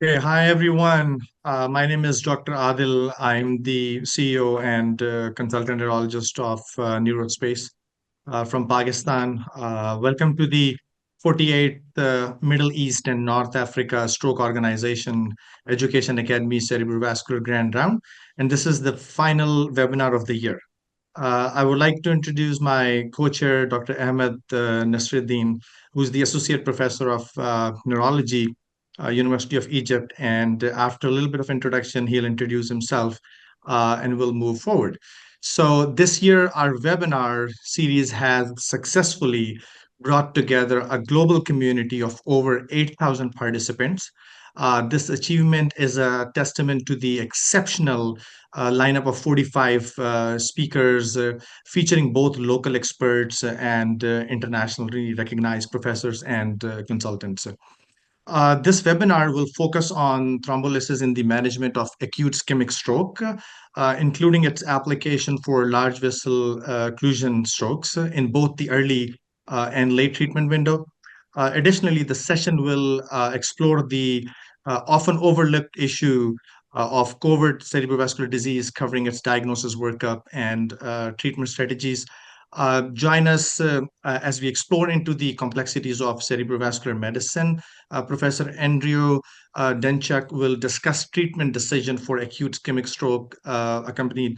Hey, hi everyone. My name is Dr. Adil. I'm the CEO and consultant neurologist of Neurospace from Pakistan. Welcome to the 48th Middle East and North Africa Stroke Organization Education Academy Cerebrovascular Grand Round. And this is the final webinar of the year. I would like to introduce my co-chair, Dr. Ahmed Nasruddin, who's the associate professor of neurology, University of Egypt. And after a little bit of introduction, he'll introduce himself and we'll move forward. So this year, our webinar series has successfully brought together a global community of over 8,000 participants. This achievement is a testament to the exceptional lineup of 45 speakers featuring both local experts and internationally recognized professors and consultants. This webinar will focus on thrombolysis in the management of acute ischemic stroke, including its application for large vessel occlusion strokes in both the early and late treatment window. Additionally, the session will explore the often overlooked issue of covert cerebrovascular disease, covering its diagnosis, workup, and treatment strategies. Join us as we explore into the complexities of cerebrovascular medicine. Professor Andrew Denchuk will discuss treatment decision for acute ischemic stroke, accompanied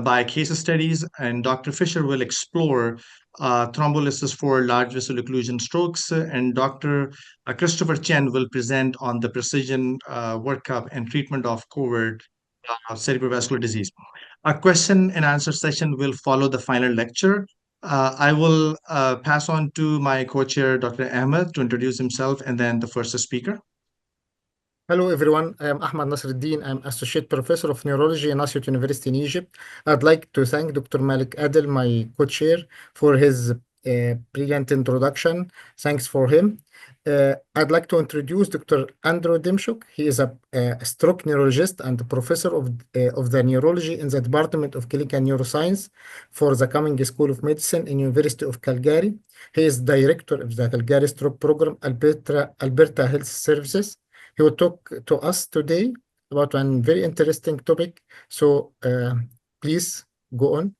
by case studies, and Dr. Fisher will explore thrombolysis for large vessel occlusion strokes, and Dr. Christopher Chen will present on the precision workup and treatment of covert cerebrovascular disease. A question and answer session will follow the final lecture. I will pass on to my co-chair, Dr. Ahmed, to introduce himself and then the first speaker. Hello everyone, I am Ahmad Nasruddin. I'm Associate Professor of Neurology in Asyut University in Egypt. I'd like to thank Dr. Malik Adel, my co-chair, for his brilliant introduction. Thanks for him. I'd like to introduce Dr. Andrew Dimshuk. He is a stroke neurologist and professor of the neurology in the Department of Clinical Neuroscience for the Cumming School of Medicine in University of Calgary. He is director of the Calgary Stroke Program, Alberta Health Services. He will talk to us today about one very interesting topic. So please go on.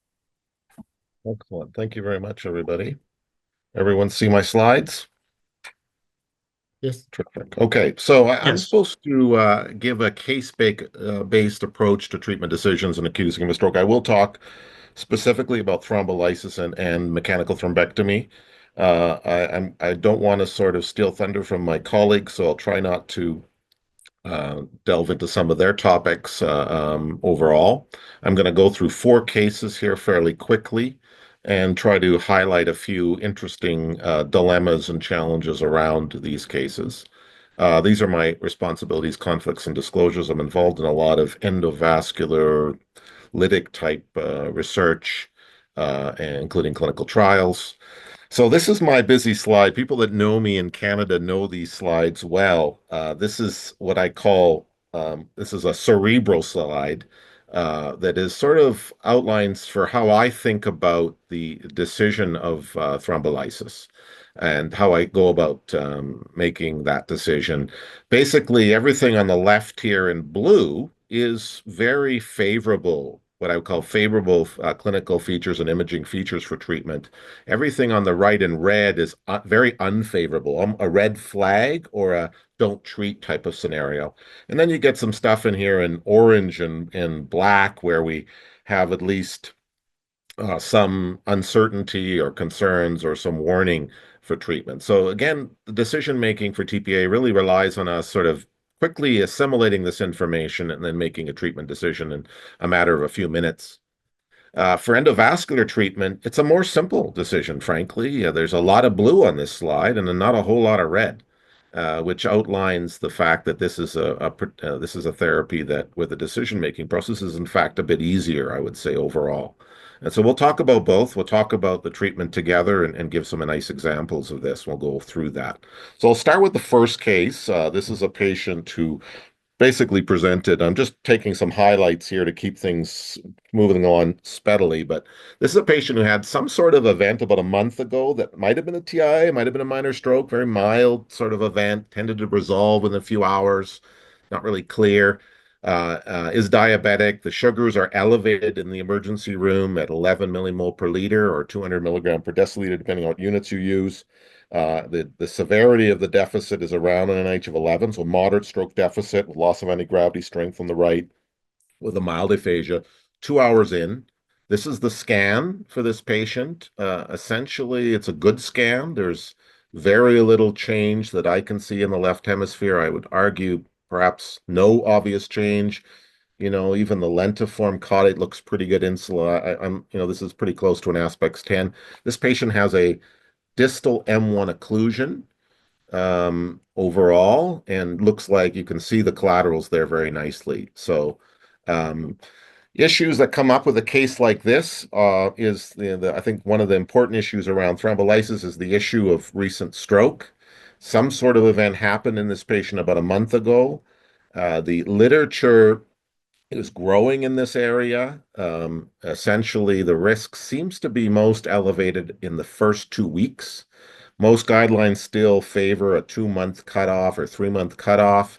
Excellent. Thank you very much, everybody. Everyone see my slides? Yes. Terrific. Okay, so I'm Yes. supposed to give a case-based approach to treatment decisions in acute ischemic stroke. I will talk specifically about thrombolysis and mechanical thrombectomy. I don't want to sort of steal thunder from my colleagues, so I'll try not to delve into some of their topics overall. I'm going to go through 4 cases here fairly quickly and try to highlight a few interesting dilemmas and challenges around these cases. These are my responsibilities, conflicts, and disclosures. I'm involved in a lot of endovascular lytic type research, including clinical trials. So this is my busy slide. People that know me in Canada know these slides well. This is what I call, this is a cerebral slide that is sort of outlines for how I think about the decision of thrombolysis and how I go about making that decision. Basically, everything on the left here in blue is very favorable, what I would call favorable clinical features and imaging features for treatment. Everything on the right in red is very unfavorable, a red flag or a don't treat type of scenario. And then you get some stuff in here in orange and black where we have at least some uncertainty or concerns or some warning for treatment. So again, the decision making for TPA really relies on us sort of quickly assimilating this information and then making a treatment decision in a matter of a few minutes. For endovascular treatment, it's a more simple decision, frankly. There's a lot of blue on this slide and not a whole lot of red, which outlines the fact that this is a therapy that, with the decision-making process, is in fact a bit easier, I would say, overall. And so we'll talk about both. We'll talk about the treatment together and give some nice examples of this. We'll go through that. So I'll start with the first case. This is a patient who basically presented. I'm just taking some highlights here to keep things moving on speedily, but this is a patient who had some sort of event about a month ago that might have been a TIA, might have been a minor stroke, very mild sort of event, tended to resolve in a few hours. not really clear. Is diabetic. The sugars are elevated in the emergency room at 11 millimole per liter or 200 milligram per deciliter, depending on what units you use. The severity of the deficit is around an NH of 11, so moderate stroke deficit with loss of anti-gravity strength on the right with a mild aphasia. 2 hours in, this is the scan for this patient. Essentially, it's a good scan. There's very little change that I can see in the left hemisphere. I would argue perhaps no obvious change. Even the lentiform caudate looks pretty good insula. This is pretty close to an aspects 10. This patient has a distal M1 occlusion overall, and looks like you can see the collaterals there very nicely. So, um, issues that come up with a case like this is I think one of the important issues around thrombolysis is the issue of recent stroke. Some sort of event happened in this patient about a month ago. The literature is growing in this area. Essentially, the risk seems to be most elevated in the first 2 weeks. Most guidelines still favor a 2-month cutoff or 3-month cutoff.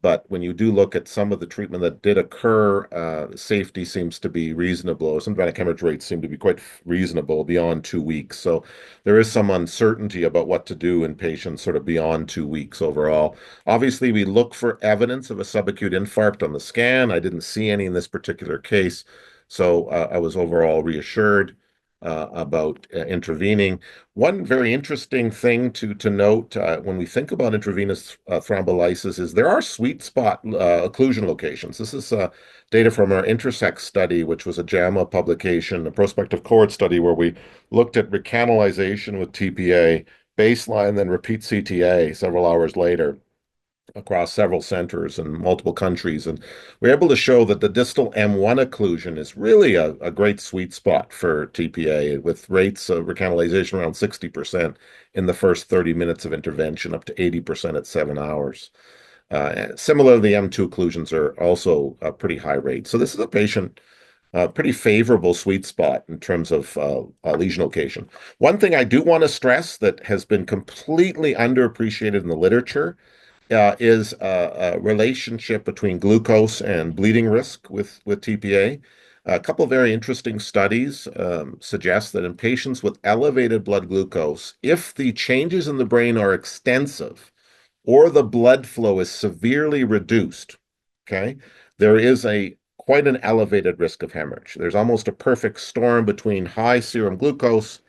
But when you do look at some of the treatment that did occur, safety seems to be reasonable. Symptomatic hemorrhage rates seem to be quite reasonable beyond 2 weeks. So there is some uncertainty about what to do in patients sort of beyond 2 weeks overall. Obviously, we look for evidence of a subacute infarct on the scan. I didn't see any in this particular case. So I was overall reassured about intervening. One very interesting thing to note when we think about intravenous thrombolysis is there are sweet spot occlusion locations. This is data from our INTERSECT study, which was a JAMA publication, a prospective cohort study where we looked at recanalization with TPA, baseline, then repeat CTA several hours later across several centers in multiple countries. And we're able to show that the distal M1 occlusion is really a great sweet spot for TPA with rates of recanalization around 60% in the first 30 minutes of intervention, up to 80% at 7 hours. Similarly, M2 occlusions are also a pretty high rate. So this is a patient, pretty favorable sweet spot in terms of lesion location. One thing I do want to stress that has been completely underappreciated in the literature is a relationship between glucose and bleeding risk with TPA. A couple of very interesting studies suggest that in patients with elevated blood glucose, if the changes in the brain are extensive or the blood flow is severely reduced, okay, there is quite an elevated risk of hemorrhage. There's almost a perfect storm between high serum glucose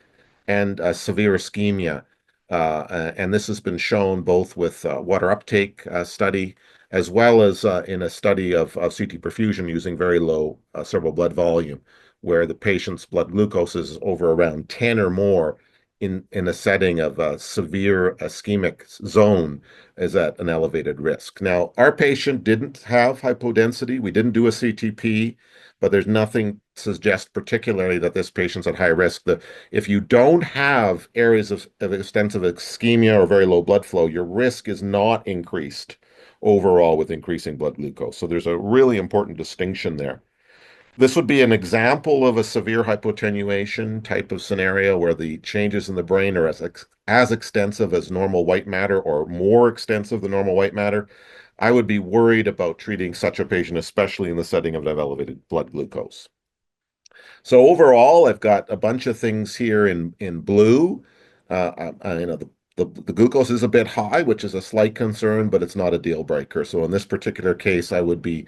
and severe ischemia. And this has been shown both with water uptake study as well as in a study of CT perfusion using very low cerebral blood volume, where the patient's blood glucose is over around 10 or more in a setting of a severe ischemic zone is at an elevated risk. Now, our patient didn't have hypodensity. We didn't do a CTP, but there's nothing to suggest particularly that this patient's at high risk. If you don't have areas of extensive ischemia or very low blood flow, your risk is not increased overall with increasing blood glucose. So there's a really important distinction there. This would be an example of a severe hypotenuation type of scenario where the changes in the brain are as extensive as normal white matter or more extensive than normal white matter. I would be worried about treating such a patient, especially in the setting of elevated blood glucose. So overall, I've got a bunch of things here in blue. The glucose is a bit high, which is a slight concern, but it's not a deal breaker. So in this particular case, I would be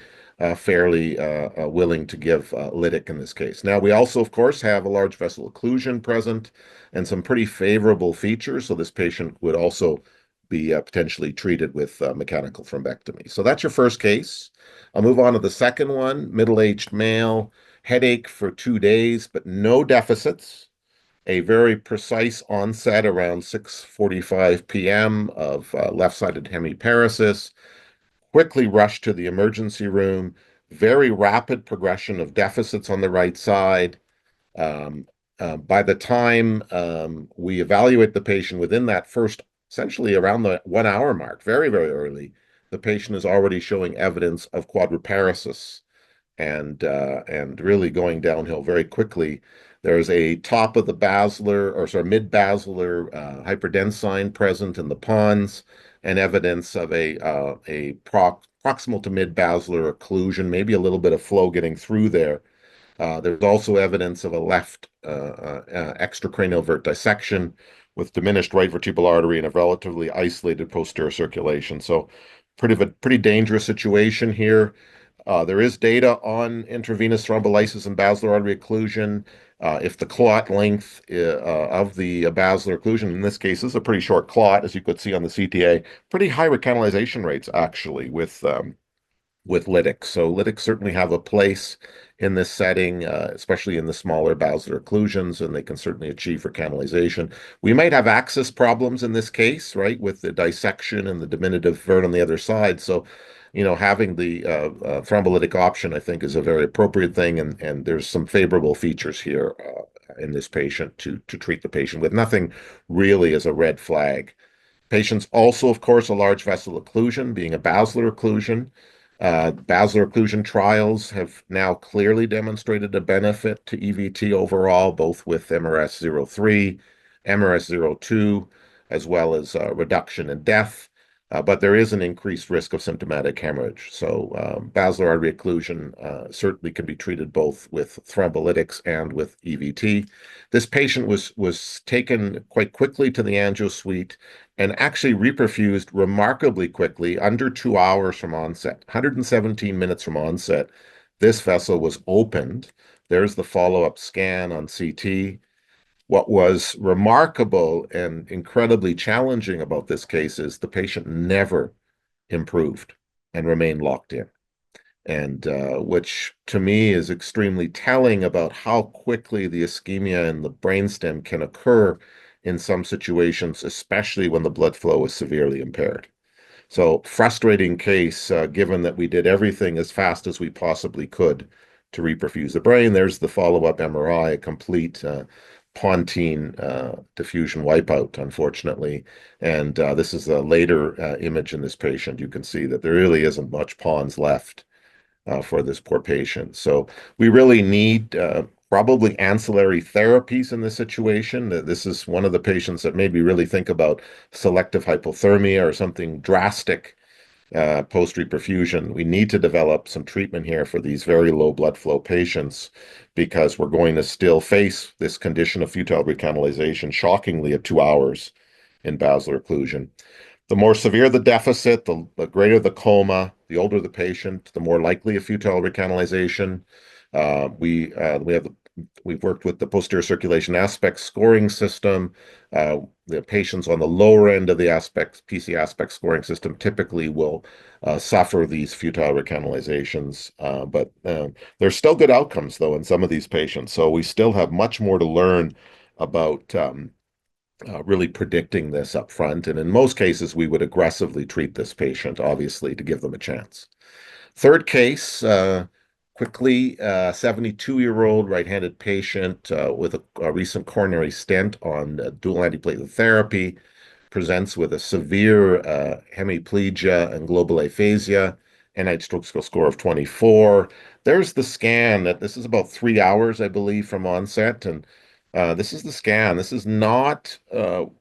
fairly willing to give lytic in this case. Now, we also, of course, have a large vessel occlusion present and some pretty favorable features. So this patient would also be potentially treated with mechanical thrombectomy. So that's your first case. I'll move on to the second one, middle-aged male, headache for 2 days, but no deficits. A very precise onset around 6:45 p.m. of left-sided hemiparesis, quickly rushed to the emergency room, very rapid progression of deficits on the right side. By the time we evaluate the patient within that first, essentially around the 1 hour mark, very, very early, the patient is already showing evidence of quadriparesis and really going downhill very quickly. There's a top of the basilar, or sorry, mid-basilar hyperdense sign present in the pons. and evidence of a proximal to mid-basilar occlusion, maybe a little bit of flow getting through there. There's also evidence of a left extracranial vert dissection with diminished right vertebral artery and a relatively isolated posterior circulation. So pretty dangerous situation here. There is data on intravenous thrombolysis and basilar artery occlusion. If the clot length of the basilar occlusion, in this case, is a pretty short clot, as you could see on the CTA, pretty high recanalization rates actually with lytics. So lytics certainly have a place in this setting, especially in the smaller basilar occlusions, and they can certainly achieve recanalization. We might have access problems in this case, with the dissection and the diminutive vert on the other side. So, having the thrombolytic option, I think, is a very appropriate thing, and there's some favorable features here in this patient to treat the patient with. Nothing really as a red flag. Patients also, of course, a large vessel occlusion, being a basilar occlusion. Basilar occlusion trials have now clearly demonstrated a benefit to EVT overall, both with MRS-03, MRS-02, as well as reduction in death. But there is an increased risk of symptomatic hemorrhage. So basilar artery occlusion certainly can be treated both with thrombolytics and with EVT. This patient was taken quite quickly to the angio suite and actually reperfused remarkably quickly, under 2 hours from onset, 117 minutes from onset. This vessel was opened. There's the follow-up scan on CT. What was remarkable and incredibly challenging about this case is the patient never improved and remained locked in. And which to me is extremely telling about how quickly the ischemia in the brainstem can occur in some situations, especially when the blood flow is severely impaired. So frustrating case, given that we did everything as fast as we possibly could to reperfuse the brain. There's the follow-up MRI, a complete pontine diffusion wipeout, unfortunately. And this is a later image in this patient. You can see that there really isn't much pons left for this poor patient. So we really need probably ancillary therapies in this situation. This is one of the patients that maybe really think about selective hypothermia or something drastic post-reperfusion. We need to develop some treatment here for these very low blood flow patients because we're going to still face this condition of futile recanalization, shockingly, at 2 hours in basilar occlusion. The more severe the deficit, the greater the coma, the older the patient, the more likely a futile recanalization. We've worked with the posterior circulation aspect scoring system. The patients on the lower end of the PC aspect scoring system typically will suffer these futile recanalizations. But there's still good outcomes, though, in some of these patients. So we still have much more to learn about really predicting this up front. And in most cases, we would aggressively treat this patient, obviously, to give them a chance. Third case, quickly, 72-year-old right-handed patient with a recent coronary stent on dual antiplatelet therapy, presents with a severe hemiplegia and global aphasia, NIH stroke score of 24. There's the scan. This is about 3 hours, I believe, from onset. And this is the scan. This is not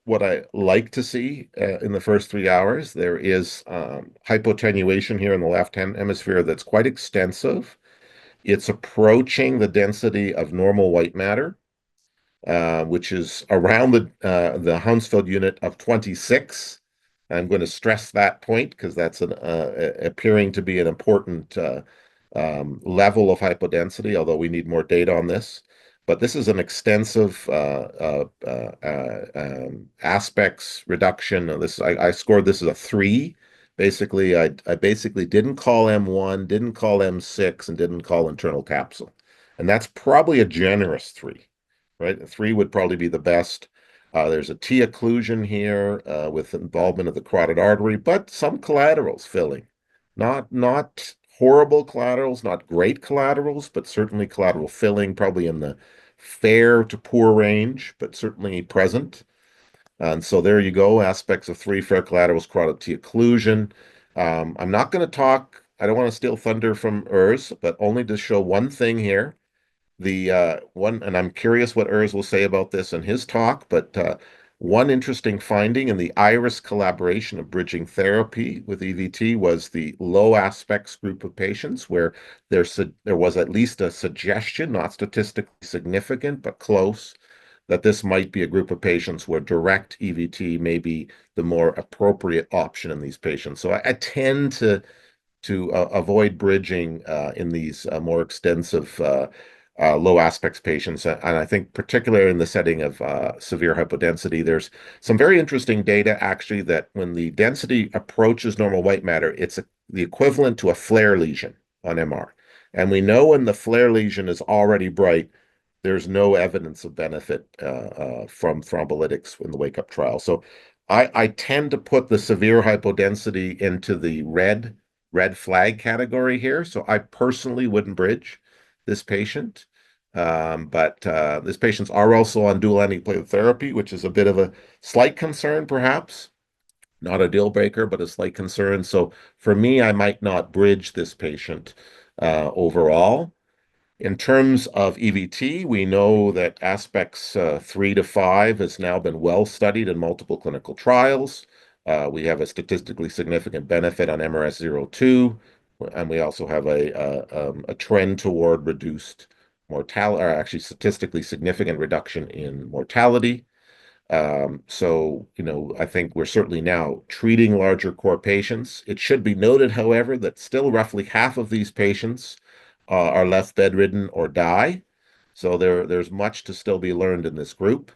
what I like to see in the first 3 hours. There is hypotenuation here in the left hemisphere that's quite extensive. It's approaching the density of normal white matter, which is around the Hounsfield unit of 26. I'm going to stress that point because that's appearing to be an important level of hypodensity, although we need more data on this. But this is an extensive aspects reduction. I scored this as a 3. Basically, I basically didn't call M1, didn't call M6, and didn't call internal capsule. And that's probably a generous 3, right? A 3 would probably be the best. There's a T occlusion here with involvement of the carotid artery, but some collaterals filling. Not horrible collaterals, not great collaterals, but certainly collateral filling, probably in the fair to poor range, but certainly present. And so there you go, aspects of 3, fair collaterals, carotid T occlusion. I'm not going to talk, I don't want to steal thunder from Urs, but only to show one thing here. And I'm curious what Urs will say about this in his talk, but One interesting finding in the IRIS collaboration of bridging therapy with EVT was the low aspects group of patients where there was at least a suggestion, not statistically significant, but close, that this might be a group of patients where direct EVT may be the more appropriate option in these patients. So I tend to avoid bridging in these more extensive low aspects patients. And I think particularly in the setting of severe hypodensity, there's some very interesting data actually that when the density approaches normal white matter, it's the equivalent to a flare lesion on MR. And we know when the flare lesion is already bright, there's no evidence of benefit from thrombolytics in the wake-up trial. So I tend to put the severe hypodensity into the red flag category here. So I personally wouldn't bridge this patient. But these patients are also on dual antiplatelet therapy, which is a bit of a slight concern, perhaps. Not a deal breaker, but a slight concern. So for me, I might not bridge this patient overall. In terms of EVT, we know that aspects 3 to 5 has now been well studied in multiple clinical trials. We have a statistically significant benefit on MRS02, and we also have a trend toward reduced mortality, or actually statistically significant reduction in mortality. So, I think we're certainly now treating larger core patients. It should be noted, however, that still roughly half of these patients are left bedridden or die. So there's much to still be learned in this group.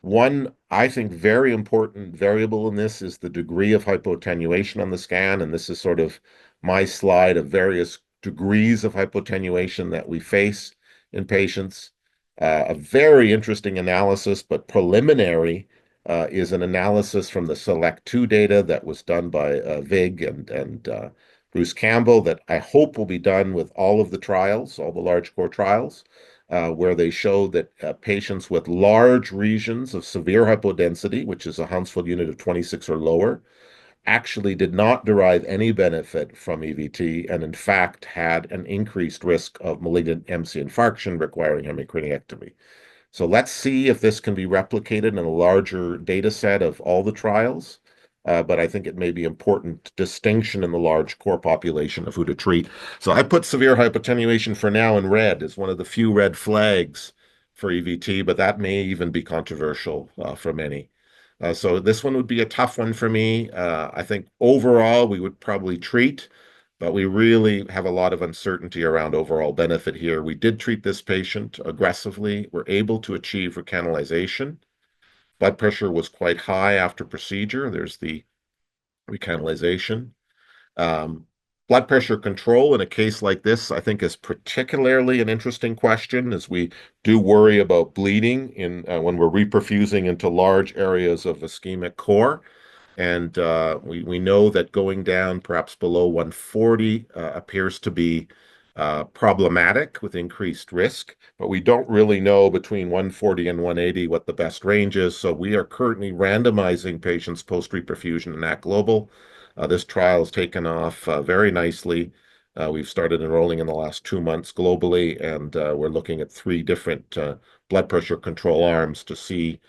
One, I think, very important variable in this is the degree of hypoattenuation on the scan. And this is sort of my slide of various degrees of hypoattenuation that we face in patients. A very interesting analysis, but preliminary, is an analysis from the SELECT-2 data that was done by Vig and Bruce Campbell that I hope will be done with all of the trials, all the large core trials, where they show that patients with large regions of severe hypodensity, which is a Hounsfield unit of 26 or lower, actually did not derive any benefit from EVT and in fact had an increased risk of malignant MC infarction requiring hemicraniectomy. So let's see if this can be replicated in a larger data set of all the trials. But I think it may be important distinction in the large core population of who to treat. So I put severe hypoattenuation for now in red as one of the few red flags for EVT, but that may even be controversial for many. So this one would be a tough one for me. I think overall we would probably treat, but we really have a lot of uncertainty around overall benefit here. We did treat this patient aggressively. We're able to achieve recanalization. Blood pressure was quite high after procedure. There's the recanalization. Blood pressure control in a case like this, I think, is particularly an interesting question as we do worry about bleeding when we're reperfusing into large areas of ischemic core. And we know that going down perhaps below 140 appears to be problematic with increased risk, but we don't really know between 140 and 180 what the best range is. So we are currently randomizing patients post-reperfusion in ACT Global. This trial has taken off very nicely. We've started enrolling in the last 2 months globally, and we're looking at 3 different blood pressure control arms to see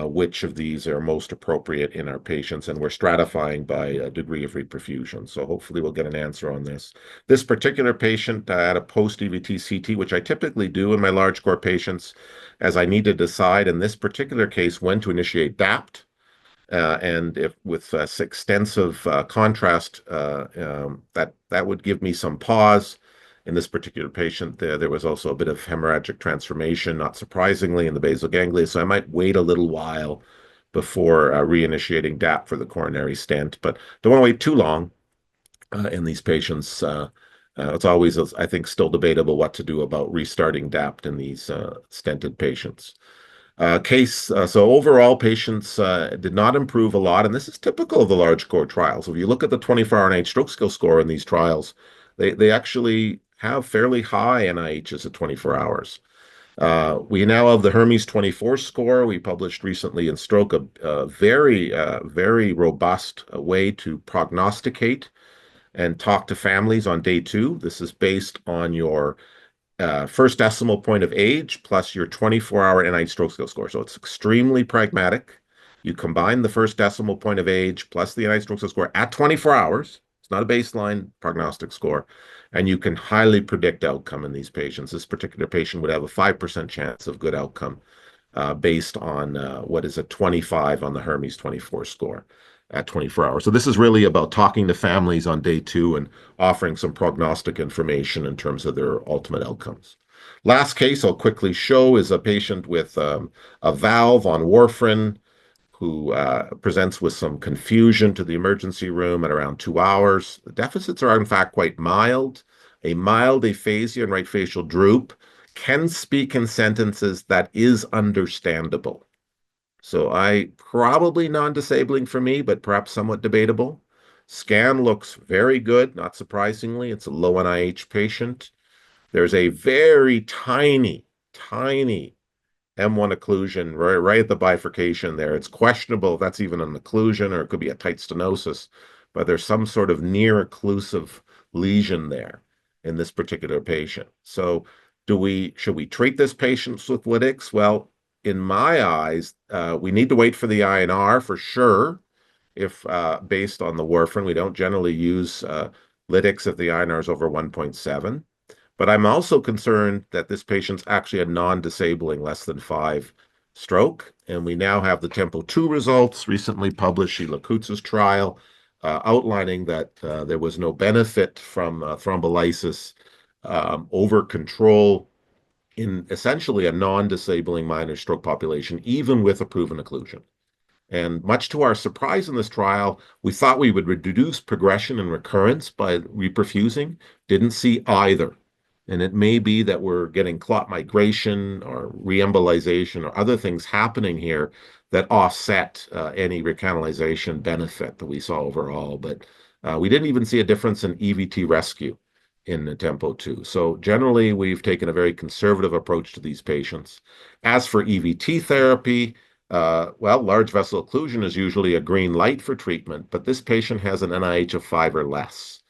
which of these are most appropriate in our patients, and we're stratifying by a degree of reperfusion. So hopefully we'll get an answer on this. This particular patient had a post-EVT CT, which I typically do in my large core patients, as I need to decide in this particular case when to initiate DAPT. And if with extensive contrast, that would give me some pause. In this particular patient, there was also a bit of hemorrhagic transformation, not surprisingly, in the basal ganglia. So I might wait a little while before reinitiating DAPT for the coronary stent, but don't want to wait too long in these patients. It's always, I think, still debatable what to do about restarting DAPT in these stented patients. So overall, patients did not improve a lot, and this is typical of the large core trials. If you look at the 24-hour NIH stroke skill score in these trials, they actually have fairly high NIHs at 24 hours. We now have the Hermes 24 score. We published recently in Stroke a very robust way to prognosticate and talk to families on day 2. This is based on your first decimal point of age plus your 24-hour NIH stroke skill score. So it's extremely pragmatic. You combine the first decimal point of age plus the United Stroke score at 24 hours. It's not a baseline prognostic score. And you can highly predict outcome in these patients. This particular patient would have a 5% chance of good outcome based on what is a 25 on the Hermes 24 score at 24 hours. So this is really about talking to families on day 2 and offering some prognostic information in terms of their ultimate outcomes. Last case I'll quickly show is a patient with a valve on warfarin who presents with some confusion to the emergency room at around 2 hours. The deficits are in fact quite mild. A mild aphasia and right facial droop, can speak in sentences that is understandable. So probably non-disabling for me, but perhaps somewhat debatable. Scan looks very good, not surprisingly. It's a low NIH patient. There's a very tiny M1 occlusion right at the bifurcation there. It's questionable if that's even an occlusion or it could be a tight stenosis, but there's some sort of near occlusive lesion there in this particular patient. So should we treat this patient with lytics? Well, in my eyes, we need to wait for the INR for sure. If based on the warfarin, we don't generally use lytics if the INR is over 1.7. But I'm also concerned that this patient's actually a non-disabling less than 5 stroke. And we now have the Tempo 2 results recently published, Sheila Kutz's trial, outlining that there was no benefit from thrombolysis over control in essentially a non-disabling minor stroke population, even with a proven occlusion. And much to our surprise in this trial, we thought we would reduce progression and recurrence by reperfusing. Didn't see either. And it may be that we're getting clot migration or reembolization or other things happening here that offset any recanalization benefit that we saw overall. But we didn't even see a difference in EVT rescue in the Tempo 2. So generally, we've taken a very conservative approach to these patients. As for EVT therapy, well, large vessel occlusion is usually a green light for treatment, but this patient has an NIH of 5 or less.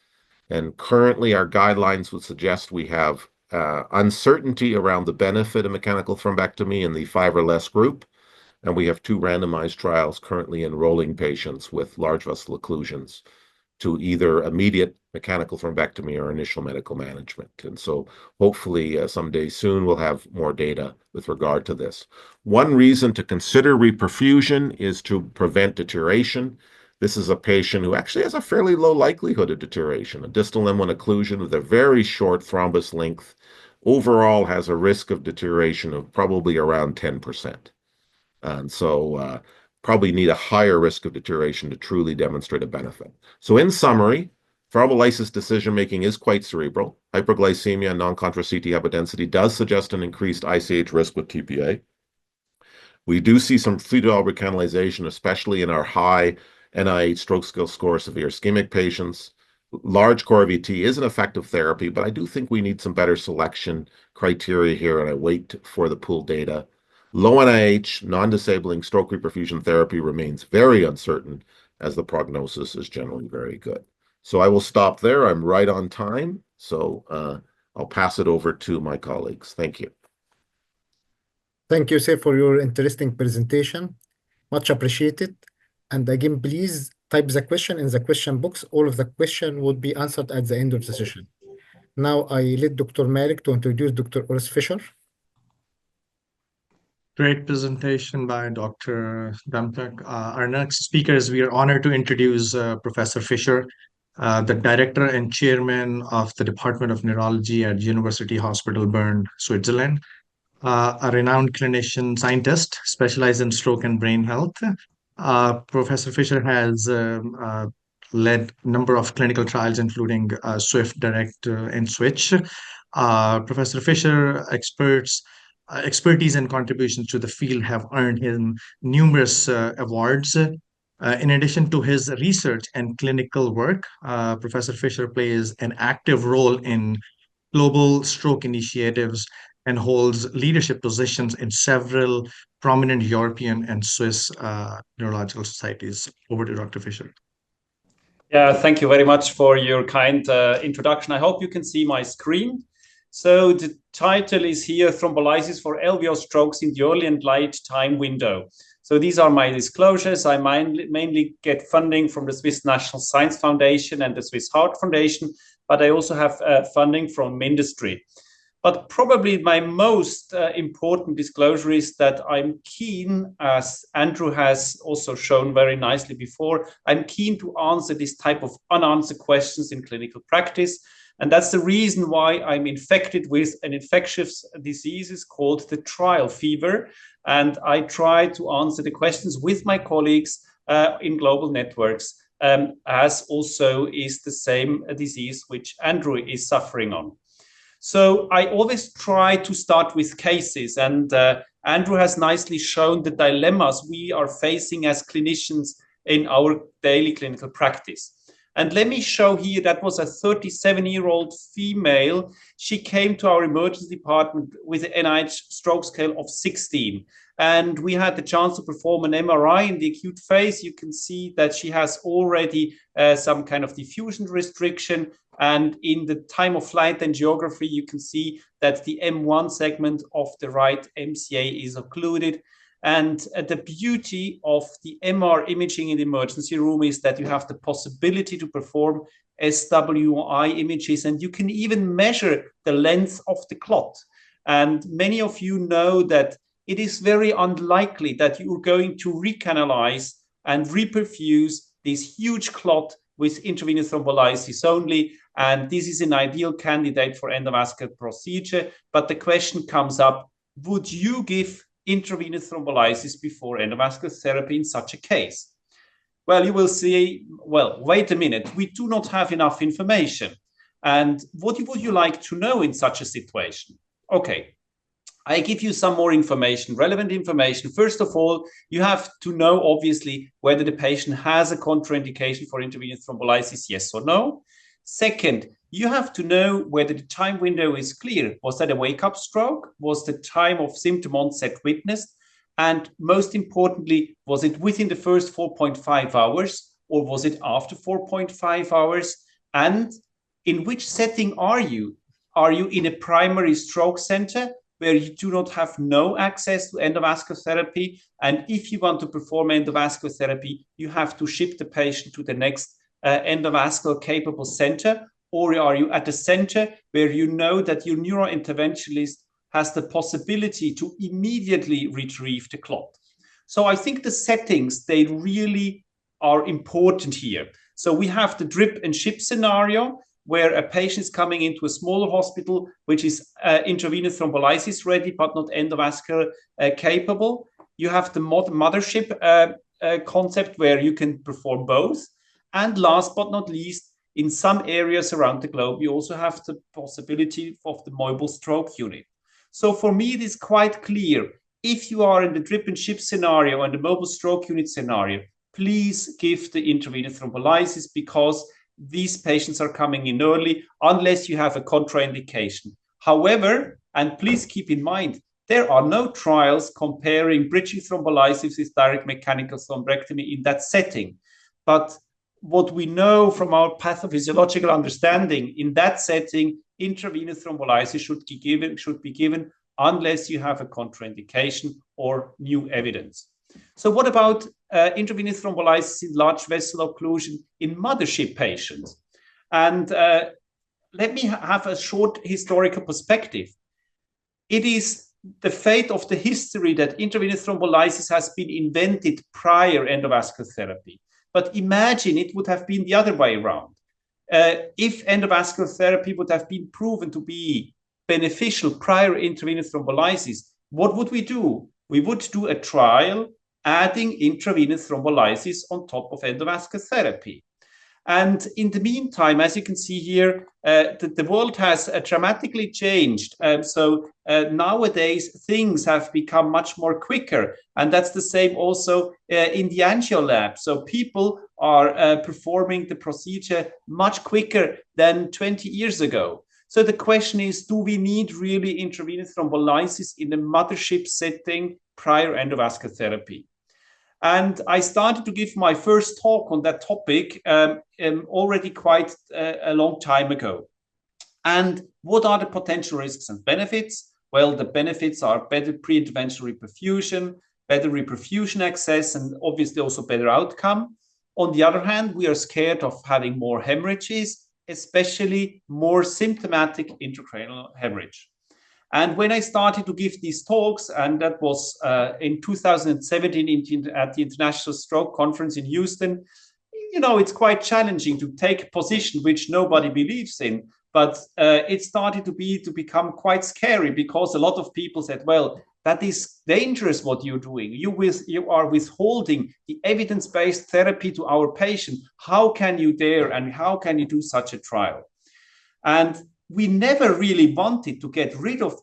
And currently, our guidelines would suggest we have uncertainty around the benefit of mechanical thrombectomy in the 5 or less group. And we have 2 randomized trials currently enrolling patients with large vessel occlusions to either immediate mechanical thrombectomy or initial medical management. And so hopefully someday soon we'll have more data with regard to this. One reason to consider reperfusion is to prevent deterioration. This is a patient who actually has a fairly low likelihood of deterioration, a distal M1 occlusion with a very short thrombus length, overall has a risk of deterioration of probably around 10%. And so probably need a higher risk of deterioration to truly demonstrate a benefit. So in summary, thrombolysis decision-making is quite cerebral. Hyperglycemia and non-contra CT hypodensity does suggest an increased ICH risk with TPA. We do see some fluid recanalization, especially in our high NIH stroke skill score severe ischemic patients. Large core VT is an effective therapy, but I do think we need some better selection criteria here, and I wait for the pooled data. Low NIH, non-disabling stroke reperfusion therapy remains very uncertain as the prognosis is generally very good. So I will stop there. I'm right on time. So I'll pass it over to my colleagues. Thank you. Thank you, sir, for your interesting presentation. Much appreciated. And again, please type the question in the question box. All of the question would be answered at the end of the session. Now I let Dr. Malik to introduce Dr. Urs Fischer. Great presentation by Dr. Damtak. Our next speakers, we are honored to introduce Professor Fischer, the Director and Chairman of the Department of Neurology at University Hospital Bern, Switzerland, a renowned clinician scientist specialized in stroke and brain health. Professor Fischer has led a number of clinical trials, including SWIFT, DIRECT, and SWITCH. Professor Fischer expertise and contributions to the field have earned him numerous awards. In addition to his research and clinical work, Professor Fischer plays an active role in global stroke initiatives and holds leadership positions in several prominent European and Swiss neurological societies. Over to Dr. Fischer. Yeah, thank you very much for your kind introduction. I hope you can see my screen. So the title is here, Thrombolysis for LVO strokes in the early and late time window. So these are my disclosures. I mainly get funding from the Swiss National Science Foundation and the Swiss Heart Foundation, but I also have funding from industry. But probably my most important disclosure is that I'm keen, as Andrew has also shown very nicely before, I'm keen to answer this type of unanswered questions in clinical practice. And that's the reason why I'm infected with an infectious disease called the trial fever. And I try to answer the questions with my colleagues in global networks, as also is the same disease which Andrew is suffering on. So I always try to start with cases, and Andrew has nicely shown the dilemmas we are facing as clinicians in our daily clinical practice. And let me show here, that was a 37-year-old female. She came to our emergency department with an NIH stroke scale of 16. And we had the chance to perform an MRI in the acute phase. You can see that she has already some kind of diffusion restriction. And in the time of flight angiography, you can see that the M1 segment of the right MCA is occluded. And the beauty of the MR imaging in the emergency room is that you have the possibility to perform SWI images, and you can even measure the length of the clot. And many of you know that it is very unlikely that you're going to recanalize and reperfuse this huge clot with intravenous thrombolysis only. And this is an ideal candidate for endovascular procedure. But the question comes up, would you give intravenous thrombolysis before endovascular therapy in such a case? Well, you will see, well, wait a minute, we do not have enough information. And what would you like to know in such a situation? Okay, I give you some more information, relevant information. First of all, you have to know, obviously, whether the patient has a contraindication for intravenous thrombolysis, yes or no. Second, you have to know whether the time window is clear. Was that a wake-up stroke? Was the time of symptom onset witnessed? And most importantly, was it within the first 4.5 hours or was it after 4.5 hours? And in which setting are you? Are you in a primary stroke center where you do not have no access to endovascular therapy? And if you want to perform endovascular therapy, you have to ship the patient to the next endovascular capable center? Or are you at a center where you know that your neurointerventionist has the possibility to immediately retrieve the clot? So I think the settings, they really are important here. So we have the drip and ship scenario where a patient is coming into a smaller hospital, which is intravenous thrombolysis ready, but not endovascular capable. You have the mothership concept where you can perform both. And last but not least, in some areas around the globe, you also have the possibility of the mobile stroke unit. So for me, it is quite clear. If you are in the drip and ship scenario and the mobile stroke unit scenario, please give the intravenous thrombolysis because these patients are coming in early unless you have a contraindication. However, and please keep in mind, there are no trials comparing bridging thrombolysis with direct mechanical thrombectomy in that setting. But what we know from our pathophysiological understanding, in that setting, intravenous thrombolysis should be given unless you have a contraindication or new evidence. So what about intravenous thrombolysis in large vessel occlusion in mothership patients? And let me have a short historical perspective. It is the fate of the history that intravenous thrombolysis has been invented prior endovascular therapy. But imagine it would have been the other way around. If endovascular therapy would have been proven to be beneficial prior intravenous thrombolysis, what would we do? We would do a trial adding intravenous thrombolysis on top of endovascular therapy. And in the meantime, as you can see here, the world has dramatically changed. So nowadays, things have become much more quicker. And that's the same also in the angio lab. So people are performing the procedure much quicker than 20 years ago. So the question is, do we need really intravenous thrombolysis in a mothership setting prior endovascular therapy? And I started to give my first talk on that topic already quite a long time ago. And what are the potential risks and benefits? Well, the benefits are better pre-interventional reperfusion, better reperfusion access, and obviously also better outcome. On the other hand, we are scared of having more hemorrhages, especially more symptomatic intracranial hemorrhage. And when I started to give these talks, and that was in 2017 at the International Stroke Conference in Houston, it's quite challenging to take a position which nobody believes in. But it started to become quite scary, because a lot of people said, well, that is dangerous what you're doing. You are withholding the evidence-based therapy to our patient. How can you dare, and how can you do such a trial? And we never really wanted to get rid of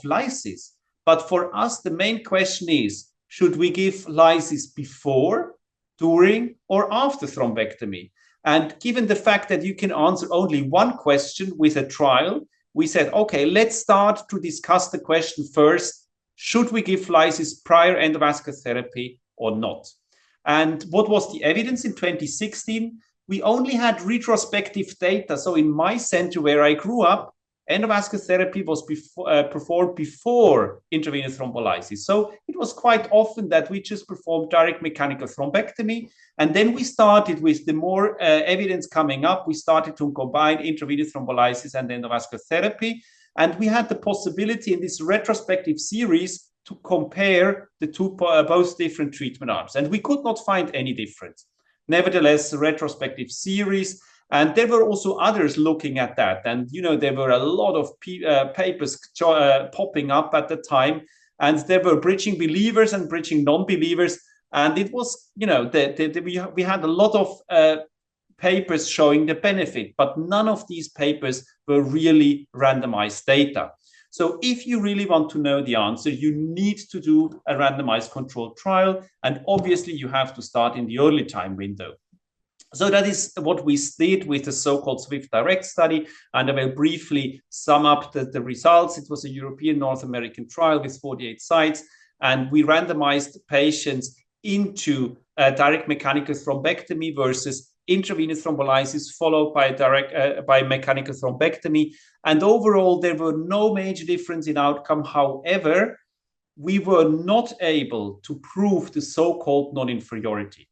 lysis. But for us, the main question is, should we give lysis before, during, or after thrombectomy? And given the fact that you can answer only one question with a trial, we said, okay, let's start to discuss the question first. Should we give lysis prior endovascular therapy or not? And what was the evidence in 2016? We only had retrospective data. So in my center where I grew up, endovascular therapy was performed before intravenous thrombolysis. So it was quite often that we just performed direct mechanical thrombectomy. And then we started with the more evidence coming up. We started to combine intravenous thrombolysis and endovascular therapy. And we had the possibility in this retrospective series to compare the both different treatment arms. And we could not find any difference. Nevertheless, the retrospective series, and there were also others looking at that. And, there were a lot of papers popping up at the time. And there were bridging believers and bridging non-believers. And it was, we had a lot of papers showing the benefit, but none of these papers were really randomized data. So if you really want to know the answer, you need to do a randomized controlled trial. And obviously, you have to start in the early time window. So that is what we did with the so-called SWIFT Direct study. And I will briefly sum up the results. It was a European North American trial with 48 sites. And we randomized patients into direct mechanical thrombectomy versus intravenous thrombolysis, followed by mechanical thrombectomy. And overall, there were no major difference in outcome. However, we were not able to prove the so-called non-inferiority.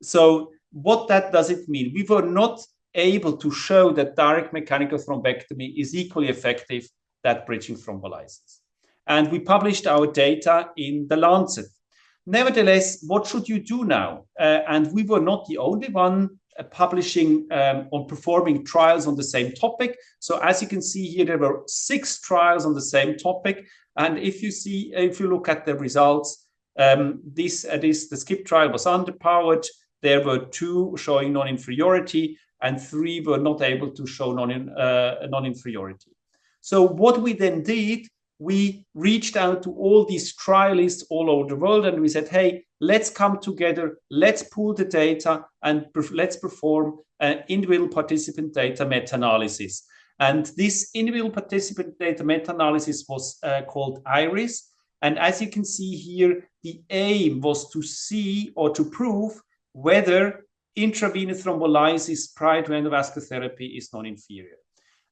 So what does it mean? We were not able to show that direct mechanical thrombectomy is equally effective than bridging thrombolysis. And we published our data in The Lancet. Nevertheless, what should you do now? And we were not the only one publishing on performing trials on the same topic. So as you can see here, there were 6 trials on the same topic. And if you look at the results, the SKIP trial was underpowered. There were 2 showing non-inferiority, and 3 were not able to show non-inferiority. So what we then did, we reached out to all these trialists all over the world, and we said, hey, let's come together, let's pool the data, and let's perform an individual participant data meta-analysis. And this individual participant data meta-analysis was called IRIS. And as you can see here, the aim was to see or to prove whether intravenous thrombolysis prior to endovascular therapy is non-inferior.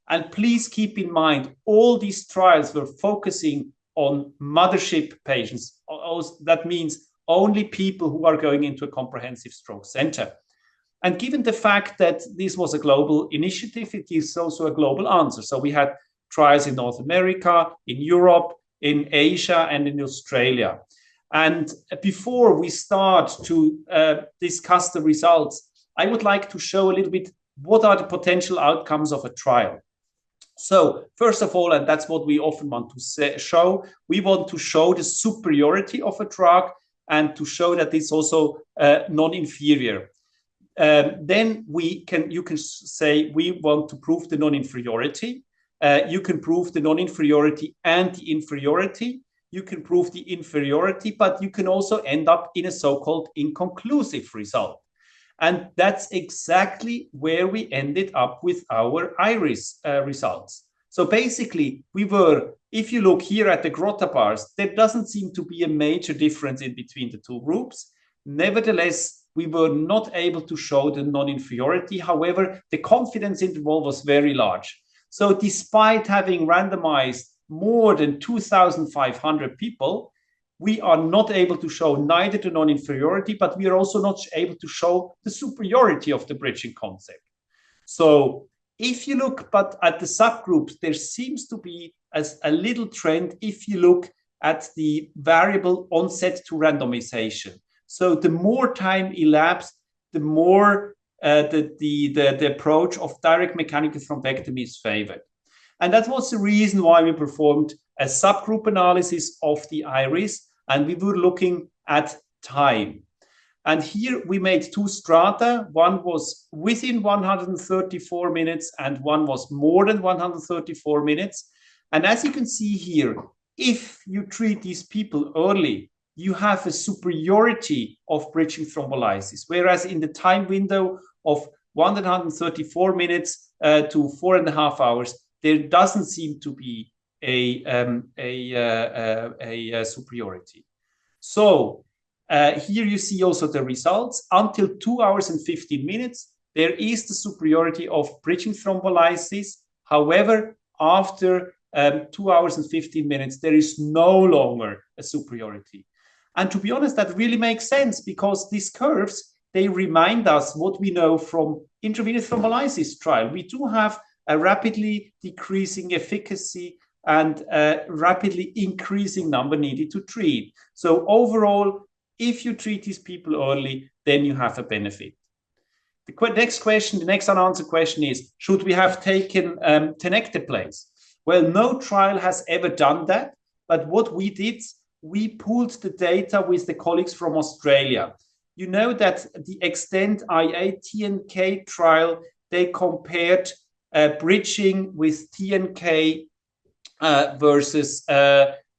And please keep in mind, all these trials were focusing on mothership patients. That means only people who are going into a comprehensive stroke center. And given the fact that this was a global initiative, it gives also a global answer. So we had trials in North America, in Europe, in Asia, and in Australia. And before we start to discuss the results, I would like to show a little bit what are the potential outcomes of a trial. So first of all, and that's what we often want to show, we want to show the superiority of a drug and to show that it's also non-inferior. Then you can say we want to prove the non-inferiority. You can prove the non-inferiority and the inferiority. You can prove the inferiority, but you can also end up in a so-called inconclusive result. And that's exactly where we ended up with our IRIS results. So basically, if you look here at the Grotta bars, there doesn't seem to be a major difference in between the 2 groups. Nevertheless, we were not able to show the non-inferiority. However, the confidence interval was very large. So despite having randomized more than 2,500 people, we are not able to show neither the non-inferiority, but we are also not able to show the superiority of the bridging concept. So if you look but at the subgroups, there seems to be a little trend if you look at the variable onset to randomization. So the more time elapsed, the more the approach of direct mechanical thrombectomy is favored. And that was the reason why we performed a subgroup analysis of the iris, and we were looking at time. And here we made two strata. One was within 134 minutes and one was more than 134 minutes. And as you can see here, if you treat these people early, you have a superiority of bridging thrombolysis, whereas in the time window of 134 minutes to 4.5 hours, there doesn't seem to be a superiority. So here you see also the results. Until 2 hours and 15 minutes, there is the superiority of bridging thrombolysis. However, after 2 hours and 15 minutes, there is no longer a superiority. And to be honest, that really makes sense, because these curves, they remind us what we know from intravenous thrombolysis trial. We do have a rapidly decreasing efficacy and a rapidly increasing number needed to treat. So overall, if you treat these people early, then you have a benefit. The next question, the next unanswered question is, should we have taken tenecteplase? Well, no trial has ever done that, but what we did, we pooled the data with the colleagues from Australia. You know that the Extend IA TNK trial, they compared bridging with TNK versus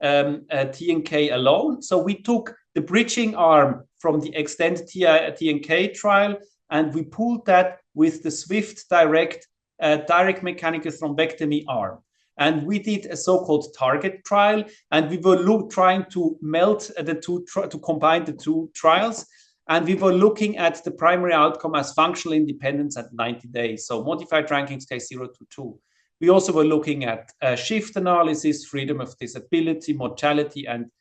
TNK alone. So we took the bridging arm from the Extend TNK trial, and we pooled that with the SWIFT direct mechanical thrombectomy arm. And we did a so-called target trial, and we were trying to melt the two, to combine the two trials. And we were looking at the primary outcome as functional independence at 90 days. So modified ranking scale 0 to 2. We also were looking at shift analysis, freedom of disability, mortality, and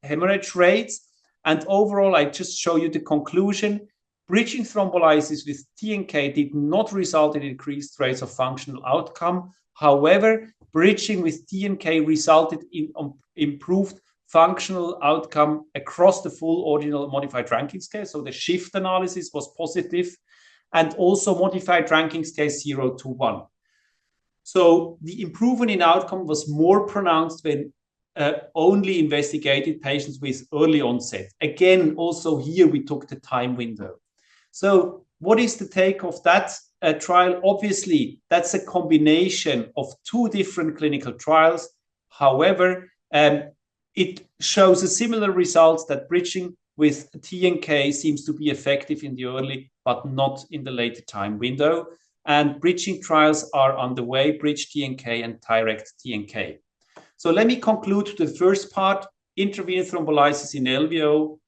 hemorrhage rates. And overall, I just show you the conclusion. Bridging thrombolysis with TNK did not result in increased rates of functional outcome. However, bridging with TNK resulted in improved functional outcome across the full ordinal modified ranking scale. So the shift analysis was positive, and also modified ranking scale 0 to 1. So the improvement in outcome was more pronounced when only investigated patients with early onset. Again, also here we took the time window. So what is the take of that trial? Obviously, that's a combination of two different clinical trials. However, it shows a similar results that bridging with TNK seems to be effective in the early, but not in the later time window. And bridging trials are underway, Bridge TNK and Direct TNK. So let me conclude the first part, intravenous thrombolysis in LVO.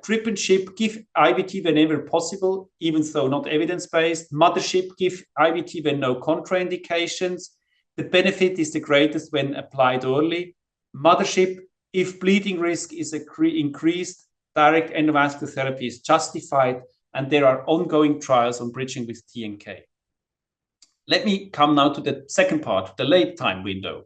Trip and ship, give IVT whenever possible, even though not evidence-based. Mothership, give IVT when no contraindications. The benefit is the greatest when applied early. Mothership, if bleeding risk is increased, direct endovascular therapy is justified, and there are ongoing trials on bridging with TNK. Let me come now to the second part, the late time window.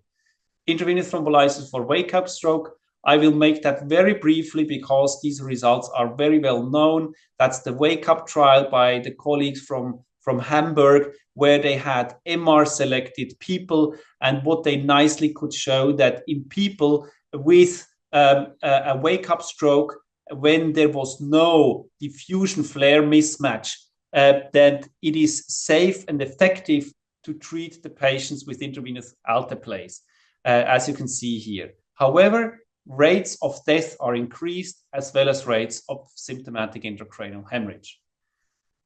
Intravenous thrombolysis for wake-up stroke. I will make that very briefly because these results are very well known. That's the wake-up trial by the colleagues from Hamburg, where they had MR-selected people, and what they nicely could show that in people with a wake-up stroke, when there was no diffusion flare mismatch, that it is safe and effective to treat the patients with intravenous alteplase, as you can see here. However, rates of death are increased, as well as rates of symptomatic intracranial hemorrhage.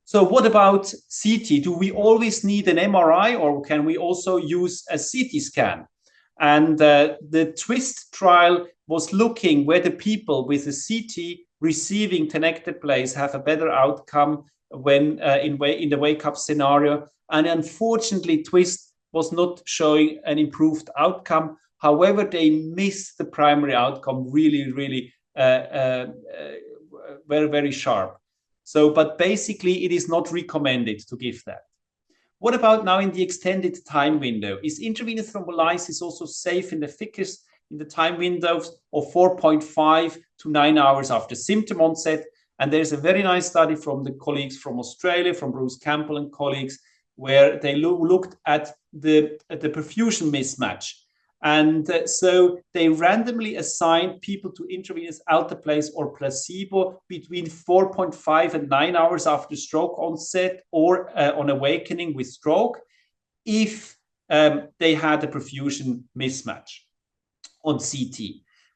So what about CT? Do we always need an MRI, or can we also use a CT scan? And the TWIST trial was looking whether people with a CT receiving tenecteplase have a better outcome when in the wake-up scenario. And unfortunately, TWIST was not showing an improved outcome. However, they miss the primary outcome really, really very, very sharp. So, but basically, it is not recommended to give that. What about now in the extended time window? Is intravenous thrombolysis also safe and efficacious in the time windows of 4.5 to 9 hours after symptom onset? And there's a very nice study from the colleagues from Australia, from Bruce Campbell and colleagues, where they looked at the perfusion mismatch. And so they randomly assigned people to intravenous alteplase or placebo between 4.5 and 9 hours after stroke onset or on awakening with stroke if they had a perfusion mismatch on CT.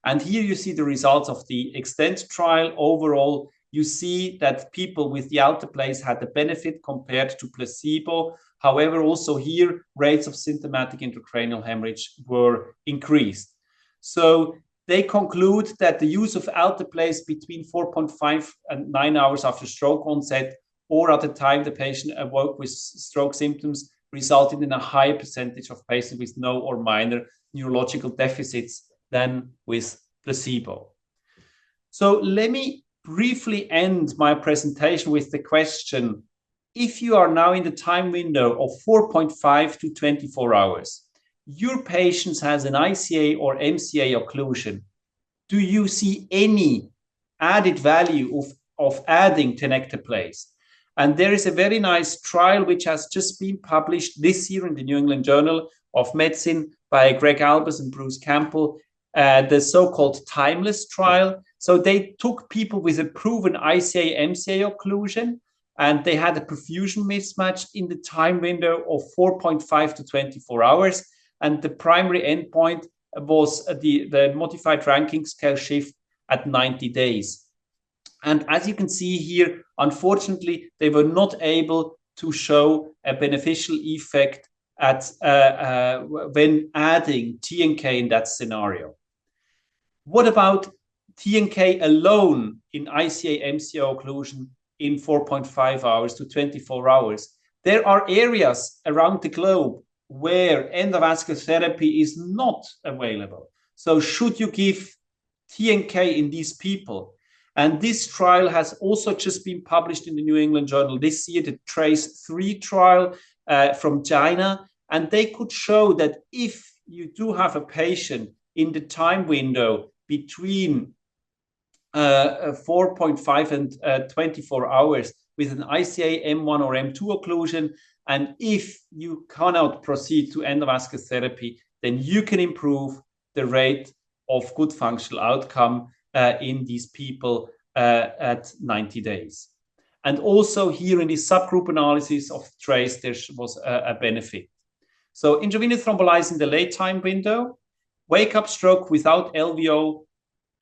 And here you see the results of the EXTEND trial. Overall, you see that people with the alteplase had a benefit compared to placebo. However, also here, rates of symptomatic intracranial hemorrhage were increased. So they conclude that the use of alteplase between 4.5 and 9 hours after stroke onset or at the time the patient awoke with stroke symptoms resulted in a higher percentage of patients with no or minor neurological deficits than with placebo. So let me briefly end my presentation with the question, if you are now in the time window of 4.5 to 24 hours, your patient has an ICA or MCA occlusion, do you see any added value of adding tenecteplase? And there is a very nice trial which has just been published this year in the New England Journal of Medicine by Greg Albers and Bruce Campbell, the so-called Timeless trial. So they took people with a proven ICA, MCA occlusion, and they had a perfusion mismatch in the time window of 4.5 to 24 hours. And the primary endpoint was the modified ranking scale shift at 90 days. And as you can see here, unfortunately, they were not able to show a beneficial effect at when adding TNK in that scenario. What about TNK alone in ICA MCA occlusion in 4.5 hours to 24 hours? There are areas around the globe where endovascular therapy is not available. So should you give TNK in these people? And this trial has also just been published in the New England Journal this year, the TRACE-3 trial from China. And they could show that if you do have a patient in the time window between 4.5 and 24 hours with an ICA M1 or M2 occlusion, and if you cannot proceed to endovascular therapy, then you can improve the rate of good functional outcome in these people at 90 days. And also here in the subgroup analysis of TRACE, there was a benefit. So intravenous thrombolysis in the late time window, wake-up stroke without LVO,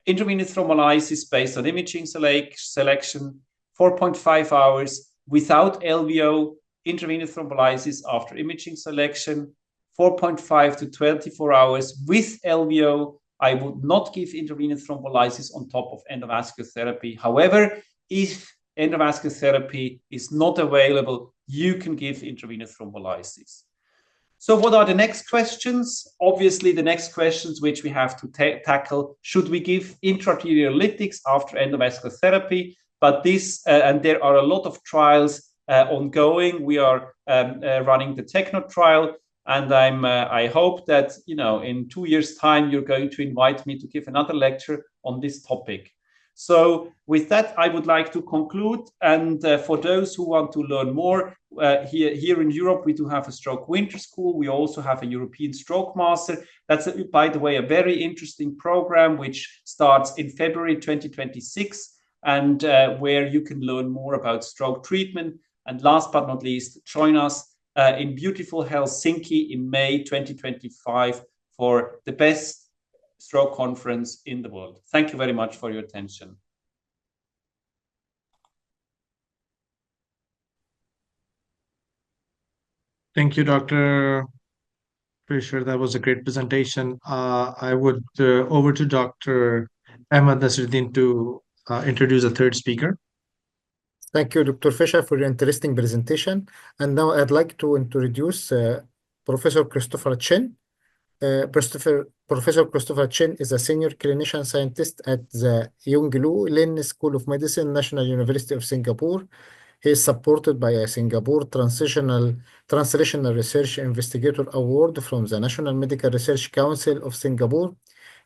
intravenous thrombolysis based on imaging selection, 4.5 hours without LVO, intravenous thrombolysis after imaging selection, 4.5 to 24 hours with LVO. I would not give intravenous thrombolysis on top of endovascular therapy. However, if endovascular therapy is not available, you can give intravenous thrombolysis. So what are the next questions? Obviously, the next questions which we have to tackle, should we give intra-arterial lytics after endovascular therapy? But this, and there are a lot of trials ongoing. We are running the Techno trial, and I hope that, you know, in 2 years' time, you're going to invite me to give another lecture on this topic. So with that, I would like to conclude. And for those who want to learn more, here in Europe, we do have a stroke winter school. We also have a European stroke master. That's, by the way, a very interesting program, which starts in February 2026, and where you can learn more about stroke treatment. And last but not least, join us in beautiful Helsinki in May 2025 for the best stroke conference in the world. Thank you very much for your attention. Thank you, Dr. Fisher. That was a great presentation. I would over to Dr. Ahmad Nasruddin to introduce a third speaker. Thank you, Dr. Fisher, for your interesting presentation. And now I'd like to introduce Professor Christopher Chen. Professor Christopher Chen is a senior clinician scientist at the Yong Lu Lin School of Medicine, National University of Singapore. He is supported by a Singapore Translational Research Investigator Award from the National Medical Research Council of Singapore.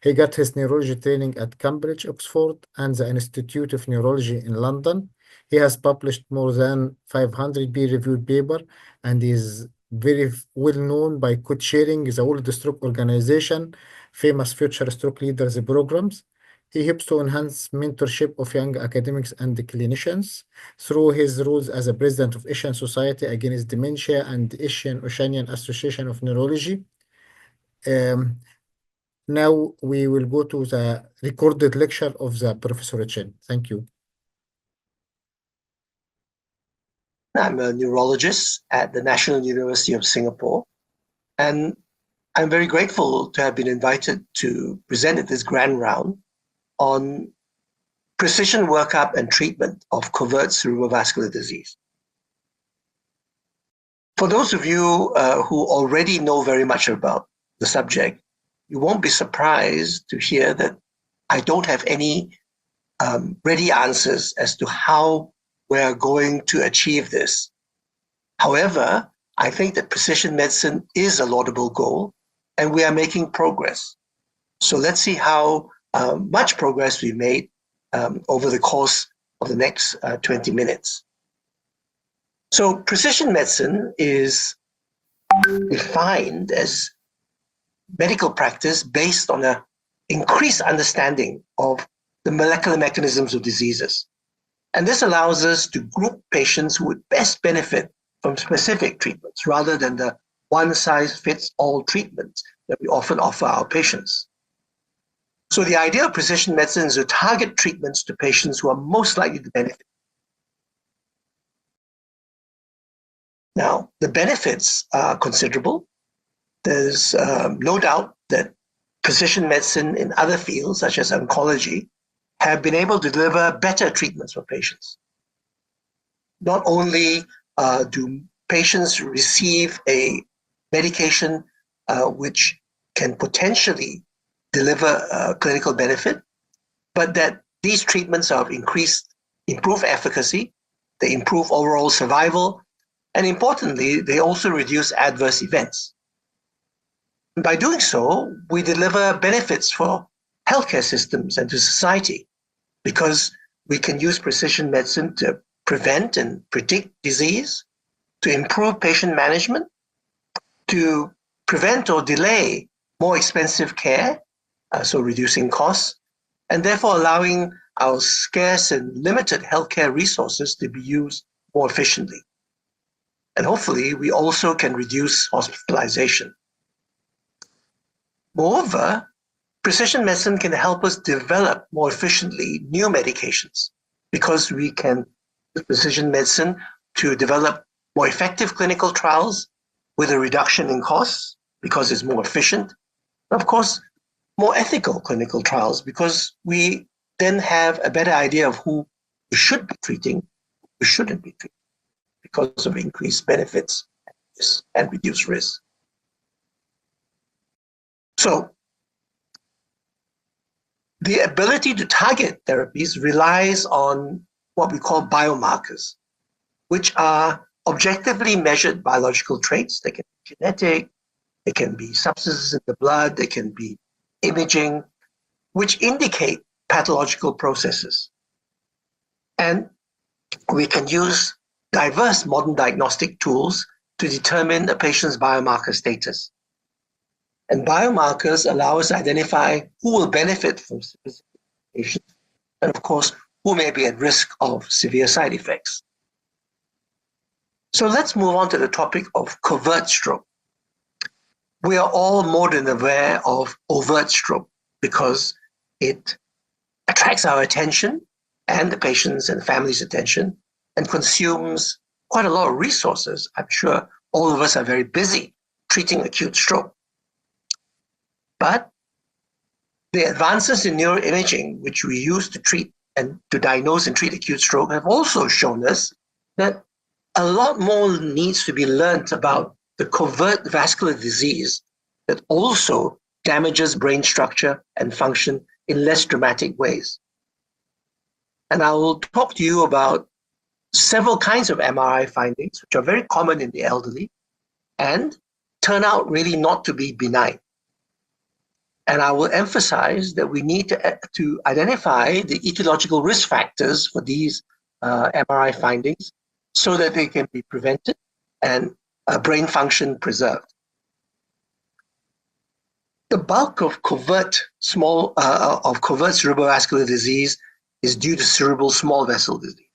He got his neurology training at Cambridge, Oxford, and the Institute of Neurology in London. He has published more than 500 peer-reviewed papers and is very well known by co-chairing the World Stroke Organization, famous Future Stroke Leaders programs. He helps to enhance mentorship of young academics and clinicians through his roles as a president of Asian Society Against Dementia and Asian Oceanian Association of Neurology. Now we will go to the recorded lecture of the Professor Chen. Thank you. I'm a neurologist at the National University of Singapore, and I'm very grateful to have been invited to present at this grand round on precision workup and treatment of covert cerebrovascular disease. For those of you who already know very much about the subject, you won't be surprised to hear that I don't have any ready answers as to how we're going to achieve this. However, I think that precision medicine is a laudable goal, and we are making progress. So let's see how much progress we made over the course of the next 20 minutes. So precision medicine is defined as medical practice based on an increased understanding of the molecular mechanisms of diseases. And this allows us to group patients who would best benefit from specific treatments rather than the one-size-fits-all treatments that we often offer our patients. So the idea of precision medicine is to target treatments to patients who are most likely to benefit. Now, the benefits are considerable. There's no doubt that precision medicine in other fields, such as oncology, have been able to deliver better treatments for patients. Not only do patients receive a medication which can potentially deliver clinical benefit, but that these treatments are of improved efficacy, they improve overall survival, and importantly, they also reduce adverse events. And by doing so, we deliver benefits for healthcare systems and to society, because we can use precision medicine to prevent and predict disease, to improve patient management, to prevent or delay more expensive care, so reducing costs, and therefore allowing our scarce and limited healthcare resources to be used more efficiently. And hopefully, we also can reduce hospitalization. Moreover, precision medicine can help us develop more efficiently new medications, because we can use precision medicine to develop more effective clinical trials with a reduction in costs, because it's more efficient. And of course, more ethical clinical trials, because we then have a better idea of who we should be treating, who we shouldn't be treating, because of increased benefits and reduced risk. So, the ability to target therapies relies on what we call biomarkers, which are objectively measured biological traits. They can be genetic, they can be substances in the blood, they can be imaging, which indicate pathological processes. And we can use diverse modern diagnostic tools to determine a patient's biomarker status. And biomarkers allow us to identify who will benefit from specific patients, and of course, who may be at risk of severe side effects. So let's move on to the topic of covert stroke. We are all more than aware of overt stroke because it attracts our attention and the patient's and family's attention and consumes quite a lot of resources. I'm sure all of us are very busy treating acute stroke. But the advances in neuroimaging, which we use to treat and to diagnose and treat acute stroke, have also shown us that a lot more needs to be learned about the covert vascular disease that also damages brain structure and function in less dramatic ways. And I will talk to you about several kinds of MRI findings, which are very common in the elderly and turn out really not to be benign. And I will emphasize that we need to identify the etiological risk factors for these MRI findings so that they can be prevented and brain function preserved. The bulk of covert cerebrovascular disease is due to cerebral small vessel disease.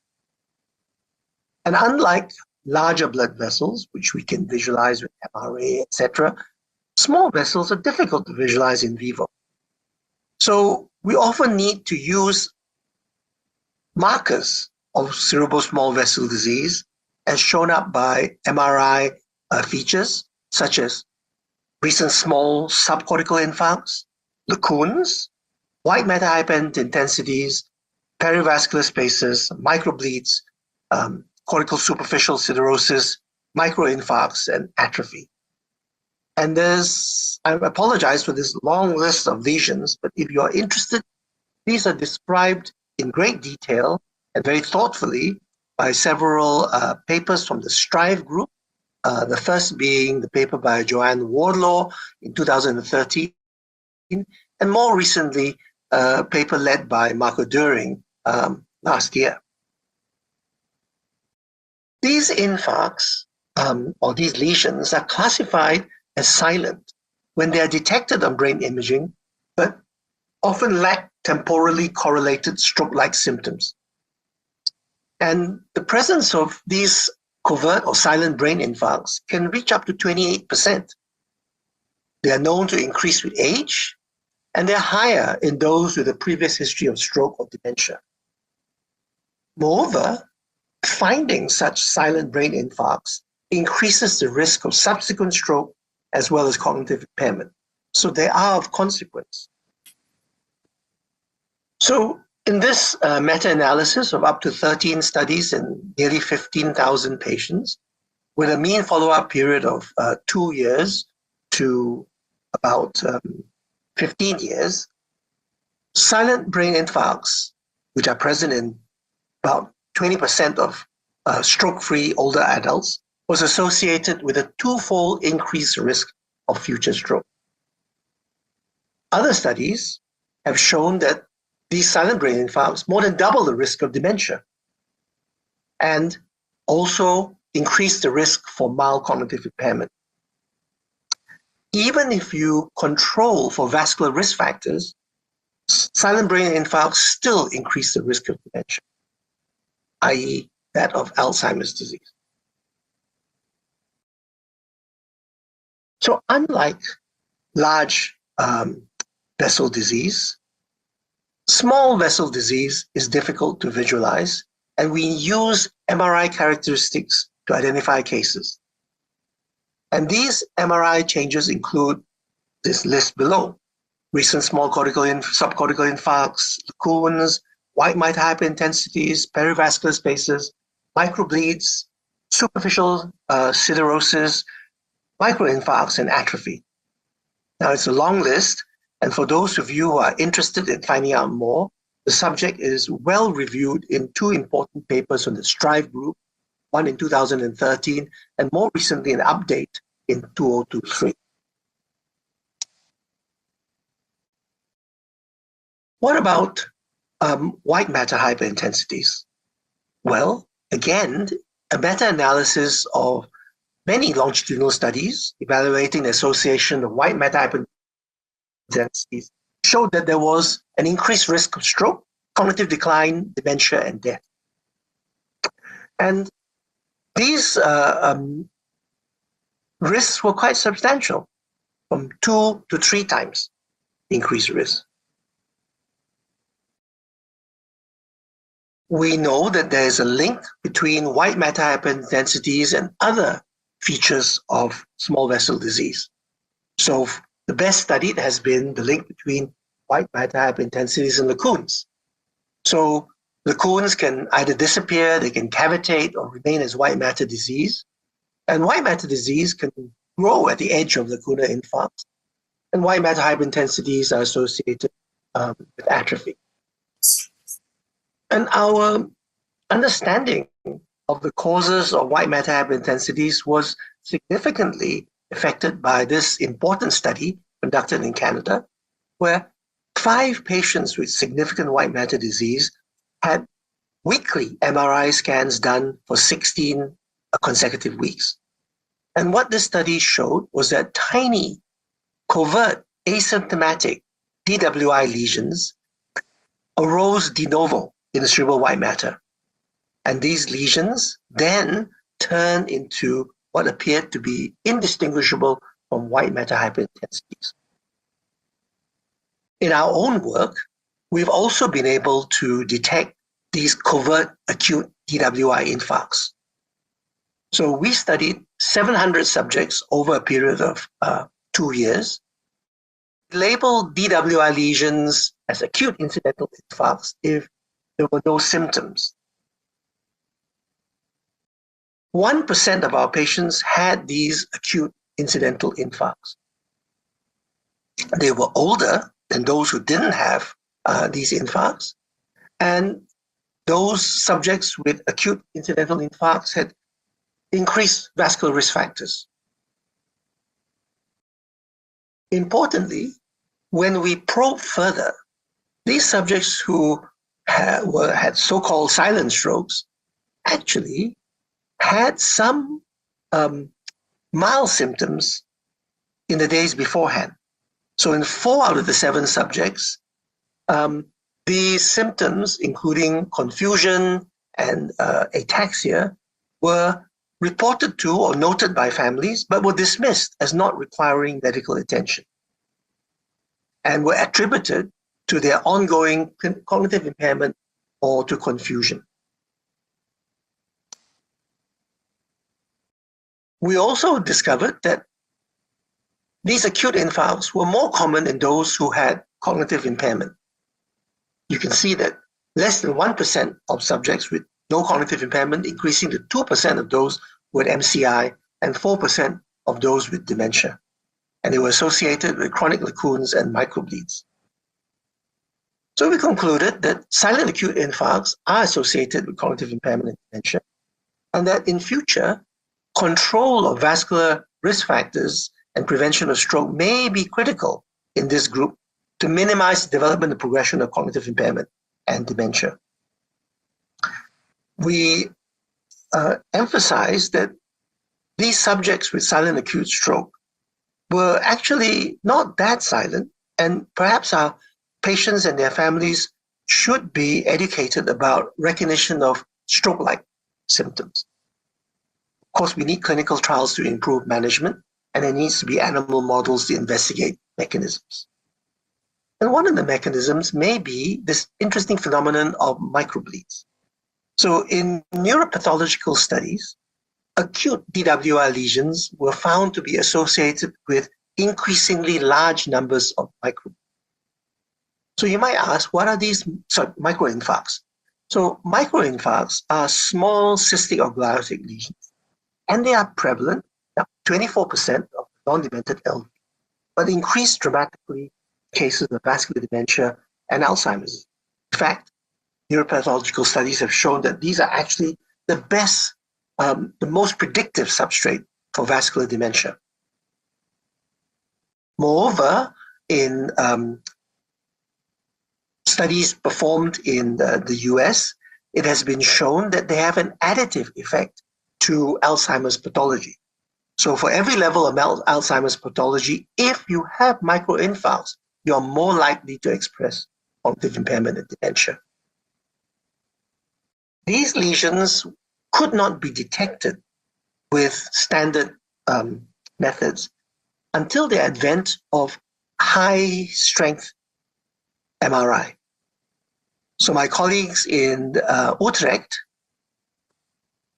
And unlike larger blood vessels, which we can visualize with MRA, etc., small vessels are difficult to visualize in vivo. So we often need to use markers of cerebral small vessel disease as shown up by MRI features, such as recent small subcortical infarcts, lacunes, white matter hyperintensities, perivascular spaces, microbleeds, cortical superficial siderosis, microinfarcts, and atrophy. And I apologize for this long list of lesions, but if you're interested, these are described in great detail and very thoughtfully by several papers from the STRIVE group, the first being the paper by Joanne Wardlaw in 2013, and more recently, a paper led by Marco During last year. These infarcts or these lesions are classified as silent when they are detected on brain imaging, but often lack temporally correlated stroke-like symptoms. And the presence of these covert or silent brain infarcts can reach up to 28%. They are known to increase with age, and they're higher in those with a previous history of stroke or dementia. Moreover, finding such silent brain infarcts increases the risk of subsequent stroke as well as cognitive impairment. So they are of consequence. So in this meta-analysis of up to 13 studies in nearly 15,000 patients, with a mean follow-up period of 2 years to about 15 years, silent brain infarcts, which are present in about 20% of stroke-free older adults, was associated with a twofold increased risk of future stroke. Other studies have shown that these silent brain infarcts more than double the risk of dementia and also increase the risk for mild cognitive impairment. Even if you control for vascular risk factors, silent brain infarcts still increase the risk of dementia, i.e. that of Alzheimer's disease. So unlike large vessel disease, small vessel disease is difficult to visualize, and we use MRI characteristics to identify cases. And these MRI changes include this list below: recent small subcortical infarcts, lacunes, white matter hyperintensities, perivascular spaces, microbleeds, superficial siderosis, microinfarcts, and atrophy. Now, it's a long list, and for those of you who are interested in finding out more, the subject is well reviewed in 2 important papers on the STRIVE group, one in 2013, and more recently an update in 2023. What about white matter hyperintensities? Well, again, a meta-analysis of many longitudinal studies evaluating the association of white matter hyperintensities showed that there was an increased risk of stroke, cognitive decline, dementia, and death. And these risks were quite substantial, from 2 to 3 times increased risk. We know that there is a link between white matter hyperintensities and other features of small vessel disease. So the best studied has been the link between white matter hyperintensities and lacunes. So lacunes can either disappear, they can cavitate, or remain as white matter disease. And white matter disease can grow at the edge of lacunar infarct and white matter hyperintensities are associated with atrophy. And our understanding of the causes of white matter hyperintensities was significantly affected by this important study conducted in Canada, where 5 patients with significant white matter disease had weekly MRI scans done for 16 consecutive weeks. And what this study showed was that tiny, covert, asymptomatic DWI lesions arose de novo in the cerebral white matter. And these lesions then turned into what appeared to be indistinguishable from white matter hyperintensities. In our own work, we've also been able to detect these covert acute DWI infarcts. So we studied 700 subjects over a period of 2 years, labeled DWI lesions as acute incidental infarcts if there were no symptoms. 1% of our patients had these acute incidental infarcts. They were older than those who didn't have these infarcts, and those subjects with acute incidental infarcts had increased vascular risk factors. Importantly, when we probe further, these subjects who had so-called silent strokes actually had some mild symptoms in the days beforehand. So in 4 out of the 7 subjects, these symptoms, including confusion and ataxia, were reported to or noted by families, but were dismissed as not requiring medical attention and were attributed to their ongoing cognitive impairment or to confusion. We also discovered that these acute infarcts were more common in those who had cognitive impairment. You can see that less than 1% of subjects with no cognitive impairment, increasing to 2% of those with MCI and 4% of those with dementia. And they were associated with chronic lacunes and microbleeds. So we concluded that silent acute infarcts are associated with cognitive impairment and dementia, and that in future, control of vascular risk factors and prevention of stroke may be critical in this group to minimize the development and progression of cognitive impairment and dementia. We emphasized that these subjects with silent acute stroke were actually not that silent, and perhaps our patients and their families should be educated about recognition of stroke-like symptoms. Of course, we need clinical trials to improve management, and there needs to be animal models to investigate mechanisms. And one of the mechanisms may be this interesting phenomenon of microbleeds. So in neuropathological studies, acute DWI lesions were found to be associated with increasingly large numbers of microbleeds. So you might ask, what are these microinfarcts? So microinfarcts are small cystic or gliotic lesions, and they are prevalent, 24% of non-demented elderly, but increase dramatically in cases of vascular dementia and Alzheimer's. In fact, neuropathological studies have shown that these are actually the best, the most predictive substrate for vascular dementia. Moreover, in studies performed in the US, it has been shown that they have an additive effect to Alzheimer's pathology. So for every level of Alzheimer's pathology, if you have microinfarcts, you're more likely to express cognitive impairment and dementia. These lesions could not be detected with standard methods until the advent of high-strength MRI. So my colleagues in Utrecht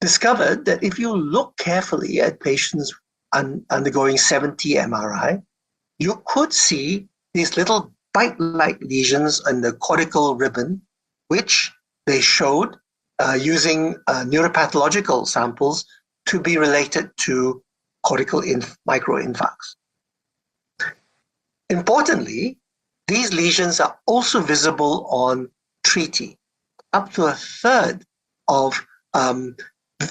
discovered that if you look carefully at patients undergoing 70 MRI, you could see these little bite-like lesions on the cortical ribbon, which they showed using neuropathological samples to be related to cortical microinfarcts. Importantly, these lesions are also visible on treaty. Up to a third of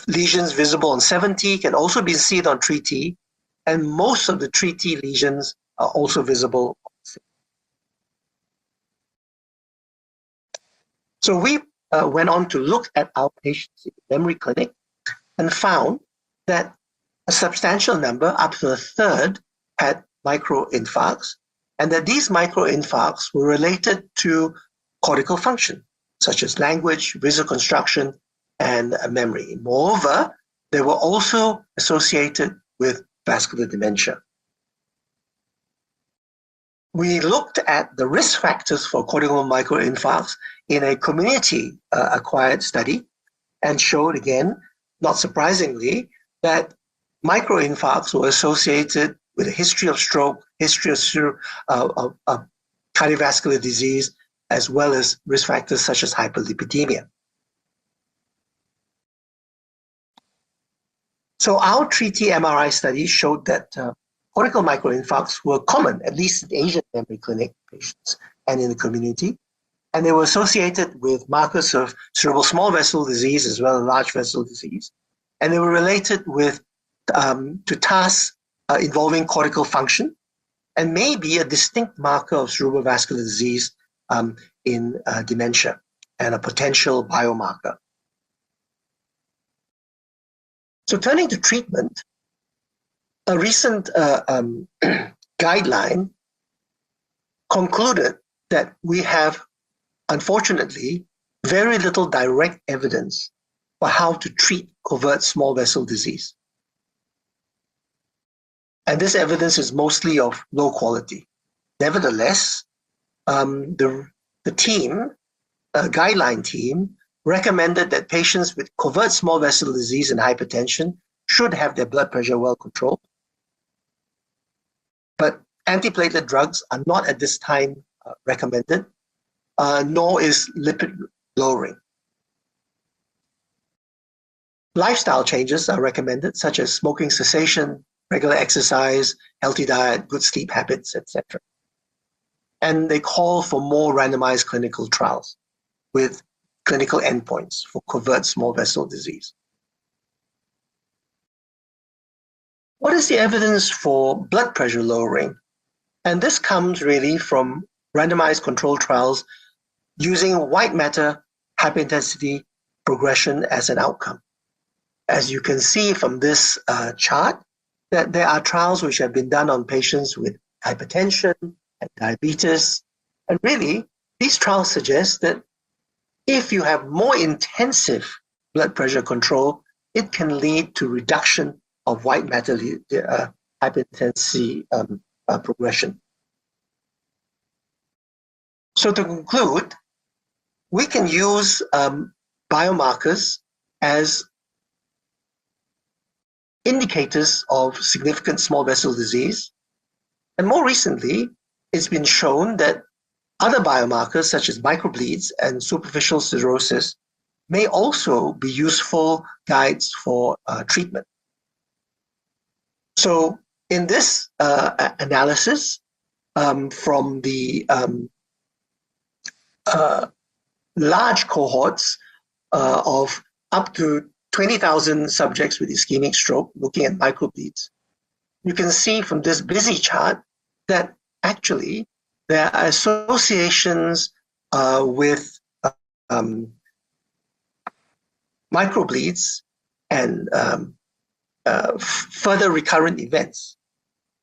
lesions visible on 7T can also be seen on treaty, and most of the treaty lesions are also visible. So we went on to look at our patients in the memory clinic and found that a substantial number, up to a third, had microinfarcts, and that these microinfarcts were related to cortical function, such as language, visual construction, and memory. Moreover, they were also associated with vascular dementia. We looked at the risk factors for cortical microinfarcts in a community-acquired study and showed again, not surprisingly, that microinfarcts were associated with a history of stroke, history of cardiovascular disease, as well as risk factors such as hyperlipidemia. So our treaty MRI study showed that cortical microinfarcts were common, at least in Asian memory clinic patients and in the community, and they were associated with markers of cerebral small vessel disease as well as large vessel disease, and they were related with to tasks involving cortical function, and may be a distinct marker of cerebrovascular disease in dementia and a potential biomarker. So turning to treatment, a recent guideline concluded that we have, unfortunately, very little direct evidence for how to treat covert small vessel disease. And this evidence is mostly of low quality. Nevertheless, the guideline team, recommended that patients with covert small vessel disease and hypertension should have their blood pressure well controlled. But antiplatelet drugs are not at this time recommended, nor is lipid lowering. Lifestyle changes are recommended, such as smoking cessation, regular exercise, healthy diet, good sleep habits, etc. And they call for more randomized clinical trials with clinical endpoints for covert small vessel disease. What is the evidence for blood pressure lowering? And this comes really from randomized controlled trials using white matter hyperintensity progression as an outcome. As you can see from this chart, that there are trials which have been done on patients with hypertension and diabetes. And really, these trials suggest that if you have more intensive blood pressure control, it can lead to reduction of white matter hyperintensity progression. So to conclude, we can use biomarkers as indicators of significant small vessel disease. And more recently, it's been shown that other biomarkers such as microbleeds and superficial cirrhosis may also be useful guides for treatment. So in this analysis from the large cohorts of up to 20,000 subjects with ischemic stroke looking at microbleeds, you can see from this busy chart that actually there are associations with microbleeds and further recurrent events.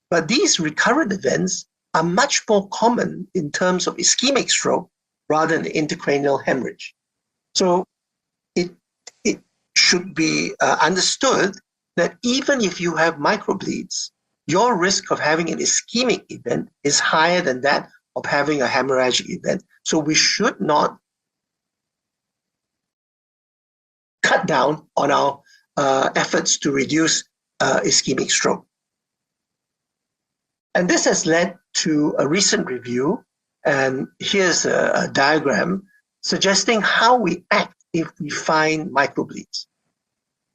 But these recurrent events are much more common in terms of ischemic stroke rather than intracranial hemorrhage. So it should be understood that even if you have microbleeds, your risk of having an ischemic event is higher than that of having a hemorrhagic event. So we should not cut down on our efforts to reduce ischemic stroke. And this has led to a recent review, and here's a diagram suggesting how we act if we find microbleeds.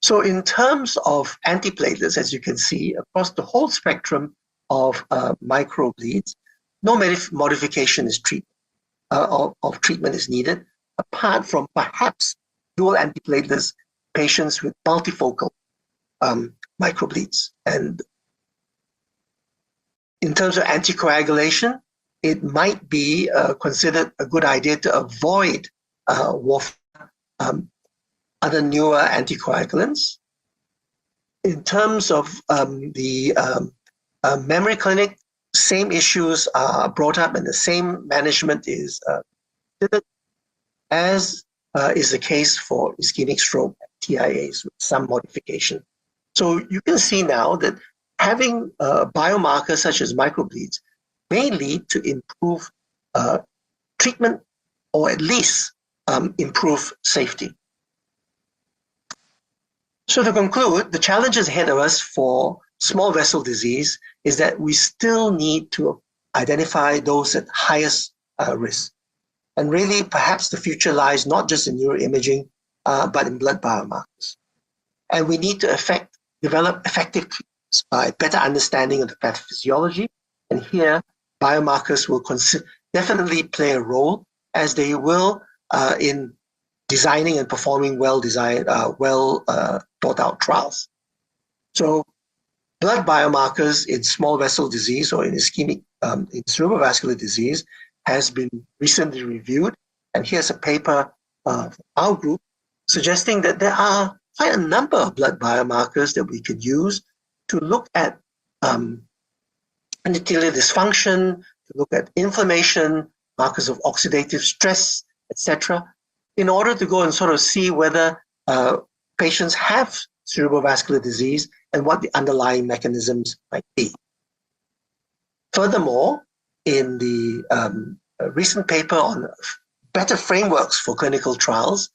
So in terms of antiplatelets, as you can see, across the whole spectrum of microbleeds, no modification is of treatment is needed, apart from perhaps dual antiplatelets patients with multifocal microbleeds. And in terms of anticoagulation, it might be considered a good idea to avoid warfarin, other newer anticoagulants. In terms of the memory clinic, same issues are brought up and the same management is considered, as is the case for ischemic stroke TIAs with some modification. So you can see now that having biomarkers such as microbleeds may lead to improve treatment or at least improve safety. So to conclude, the challenges ahead of us for small vessel disease is that we still need to identify those at highest risk. And really, perhaps the future lies not just in neuroimaging, but in blood biomarkers. And we need to develop effective treatments by better understanding of the pathophysiology. And here, biomarkers will definitely play a role, as they will in designing and performing well-designed, thought-out trials. So blood biomarkers in small vessel disease or in ischemic, in cerebrovascular disease has been recently reviewed. And here's a paper from our group suggesting that there are quite a number of blood biomarkers that we could use to look at endothelial dysfunction, to look at inflammation, markers of oxidative stress, etc., in order to go and sort of see whether patients have cerebrovascular disease and what the underlying mechanisms might be. Furthermore, in the recent paper on better frameworks for clinical trials,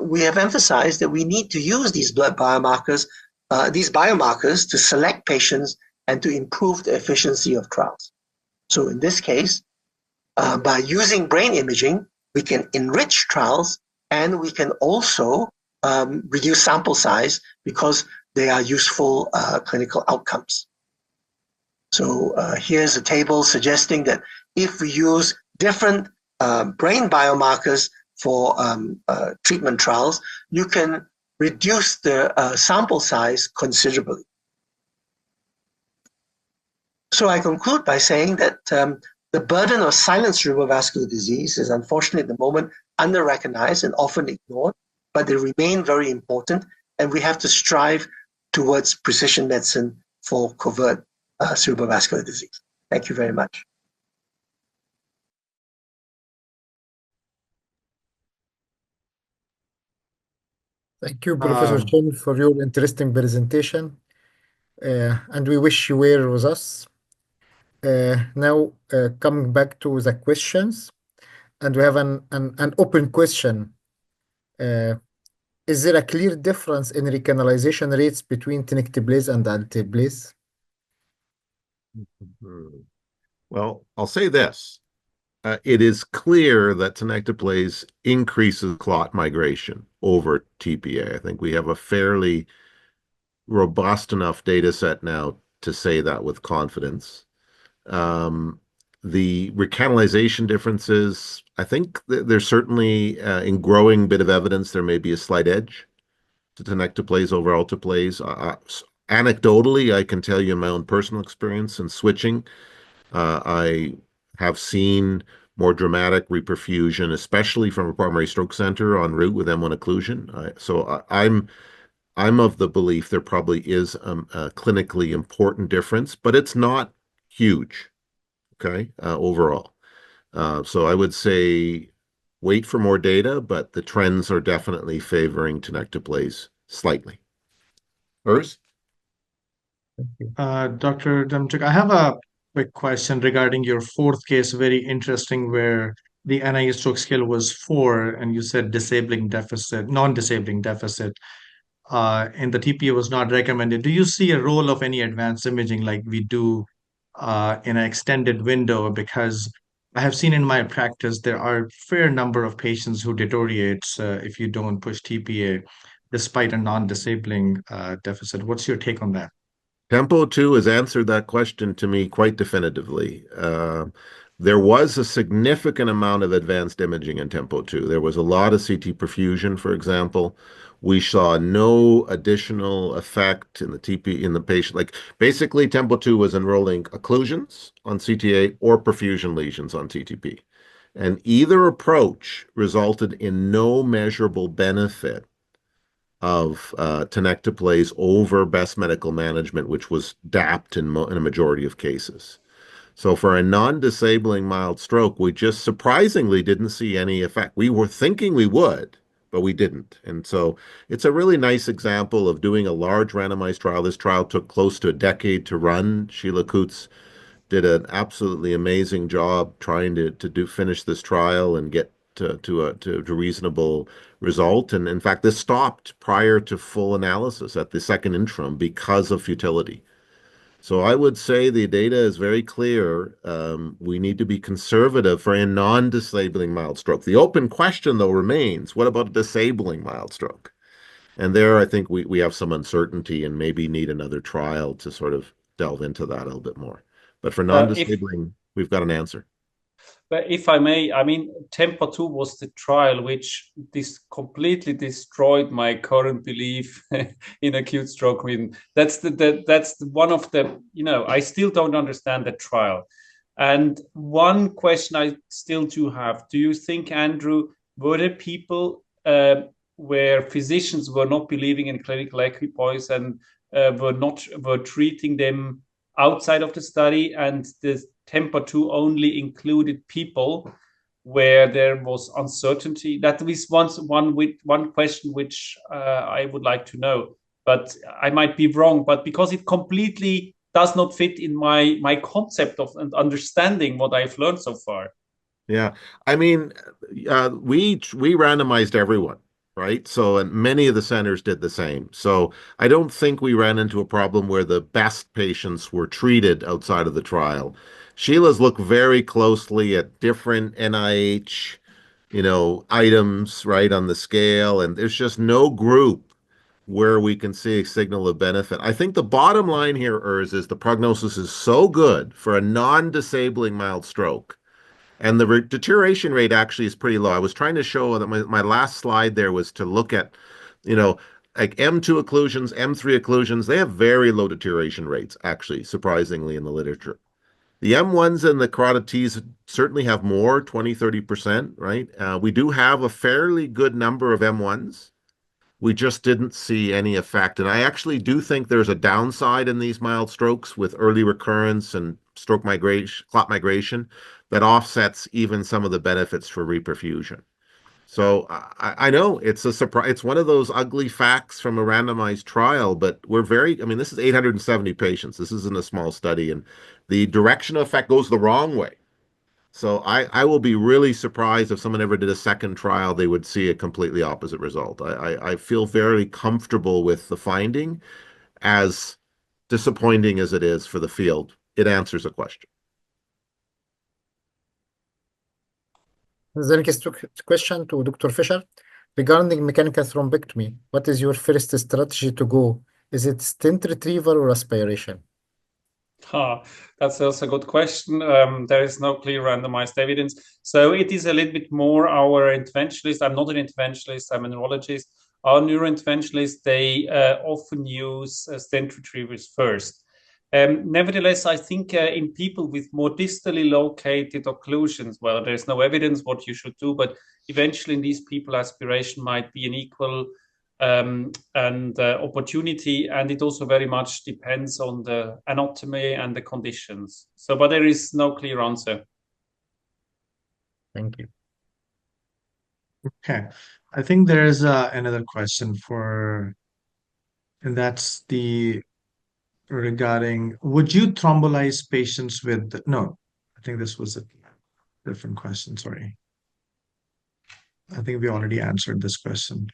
we have emphasized that we need to use these blood biomarkers, to select patients and to improve the efficiency of trials. So in this case, by using brain imaging, we can enrich trials and we can also reduce sample size because they are useful clinical outcomes. So here's a table suggesting that if we use different brain biomarkers for treatment trials, you can reduce the sample size considerably. So I conclude by saying that the burden of silent cerebrovascular disease is unfortunately at the moment under-recognized and often ignored, but they remain very important, and we have to strive towards precision medicine for covert cerebrovascular disease. Thank you very much. Thank you, Professor Chen, for your interesting presentation. And we wish you were with us. Now, coming back to the questions, and we have an open question. Is there a clear difference in recanalization rates between tenecteplase and alteplase? Well, I'll say this. It is clear that tenecteplase increases clot migration over TPA. I think we have a fairly robust enough data set now to say that with confidence. The recanalization differences, I think there's certainly in growing bit of evidence, there may be a slight edge to tenecteplase over alteplase. Anecdotally, I can tell you in my own personal experience in switching, I have seen more dramatic reperfusion, especially from a primary stroke center en route with M1 occlusion. So I'm of the belief there probably is a clinically important difference, but it's not huge, okay, overall. So I would say wait for more data, but the trends are definitely favoring tenecteplase slightly. Urs? Dr. Demchuk, I have a quick question regarding your fourth case, very interesting, where the NIH stroke scale was 4, and you said disabling deficit, non-disabling deficit, and the TPA was not recommended. Do you see a role of any advanced imaging like we do in an extended window? Because I have seen in my practice there are a fair number of patients who deteriorates if you don't push TPA despite a non-disabling deficit. What's your take on that? Tempo 2 has answered that question to me quite definitively. There was a significant amount of advanced imaging in Tempo 2. There was a lot of CT perfusion, for example. We saw no additional effect in the TP in the patient. Like basically, Tempo 2 was enrolling occlusions on CTA or perfusion lesions on TTP. And either approach resulted in no measurable benefit of tenecteplase over best medical management, which was DAPT in a majority of cases. So for a non-disabling mild stroke, we just surprisingly didn't see any effect. We were thinking we would, but we didn't. And so it's a really nice example of doing a large randomized trial. This trial took close to a decade to run. Sheila Coots did an absolutely amazing job trying to finish this trial and get to a reasonable result. And in fact, this stopped prior to full analysis at the second interim because of futility. So I would say the data is very clear. We need to be conservative for a non-disabling mild stroke. The open question, though, remains, what about a disabling mild stroke? And there, I think we have some uncertainty and maybe need another trial to sort of delve into that a little bit more. But for non-disabling, we've got an answer. But if I may, I mean, Tempo 2 was the trial which completely destroyed my current belief in acute stroke. I mean, that's one of the, I still don't understand the trial. And one question I still do have, do you think, Andrew, were there people where physicians were not believing in clinical equipoise and were treating them outside of the study, and the Tempo 2 only included people where there was uncertainty? That is one question which I would like to know, but I might be wrong. But because it completely does not fit in my concept of and understanding what I've learned so far. Yeah, I mean, we randomized everyone, right? So, and many of the centers did the same. So I don't think we ran into a problem where the best patients were treated outside of the trial. Sheila's looked very closely at different NIH, items, right, on the scale, and there's just no group where we can see a signal of benefit. I think the bottom line here, Urs, is the prognosis is so good for a non-disabling mild stroke. And the deterioration rate actually is pretty low. I was trying to show that my last slide there was to look at, like M2 occlusions, M3 occlusions, they have very low deterioration rates, actually, surprisingly, in the literature. The M1s and the carotid Ts certainly have more, 20, 30%, right? We do have a fairly good number of M1s. We just didn't see any effect. And I actually do think there's a downside in these mild strokes with early recurrence and stroke migration, clot migration, that offsets even some of the benefits for reperfusion. So I know it's a surprise. It's one of those ugly facts from a randomized trial, but this is 870 patients. This isn't a small study, and the direction of effect goes the wrong way. So I will be really surprised if someone ever did a second trial, they would see a completely opposite result. I feel very comfortable with the finding, as disappointing as it is for the field. It answers a question. The next question to Dr. Fisher. Regarding mechanical thrombectomy, what is your first strategy to go? Is it stent retrieval or aspiration? That's also a good question. There is no clear randomized evidence. So it is a little bit more our interventionalist. I'm not an interventionalist, I'm a neurologist. Our neurointerventionalists, they often use stent retrievers first. Nevertheless, I think in people with more distally located occlusions, well, there's no evidence what you should do, but eventually in these people, aspiration might be an equal opportunity, and it also very much depends on the anatomy and the conditions. So, but there is no clear answer. Thank you. Okay, I think there's another question and that's regarding, would you thrombolyze patients with, no, I think this was a different question, sorry. I think we already answered this question.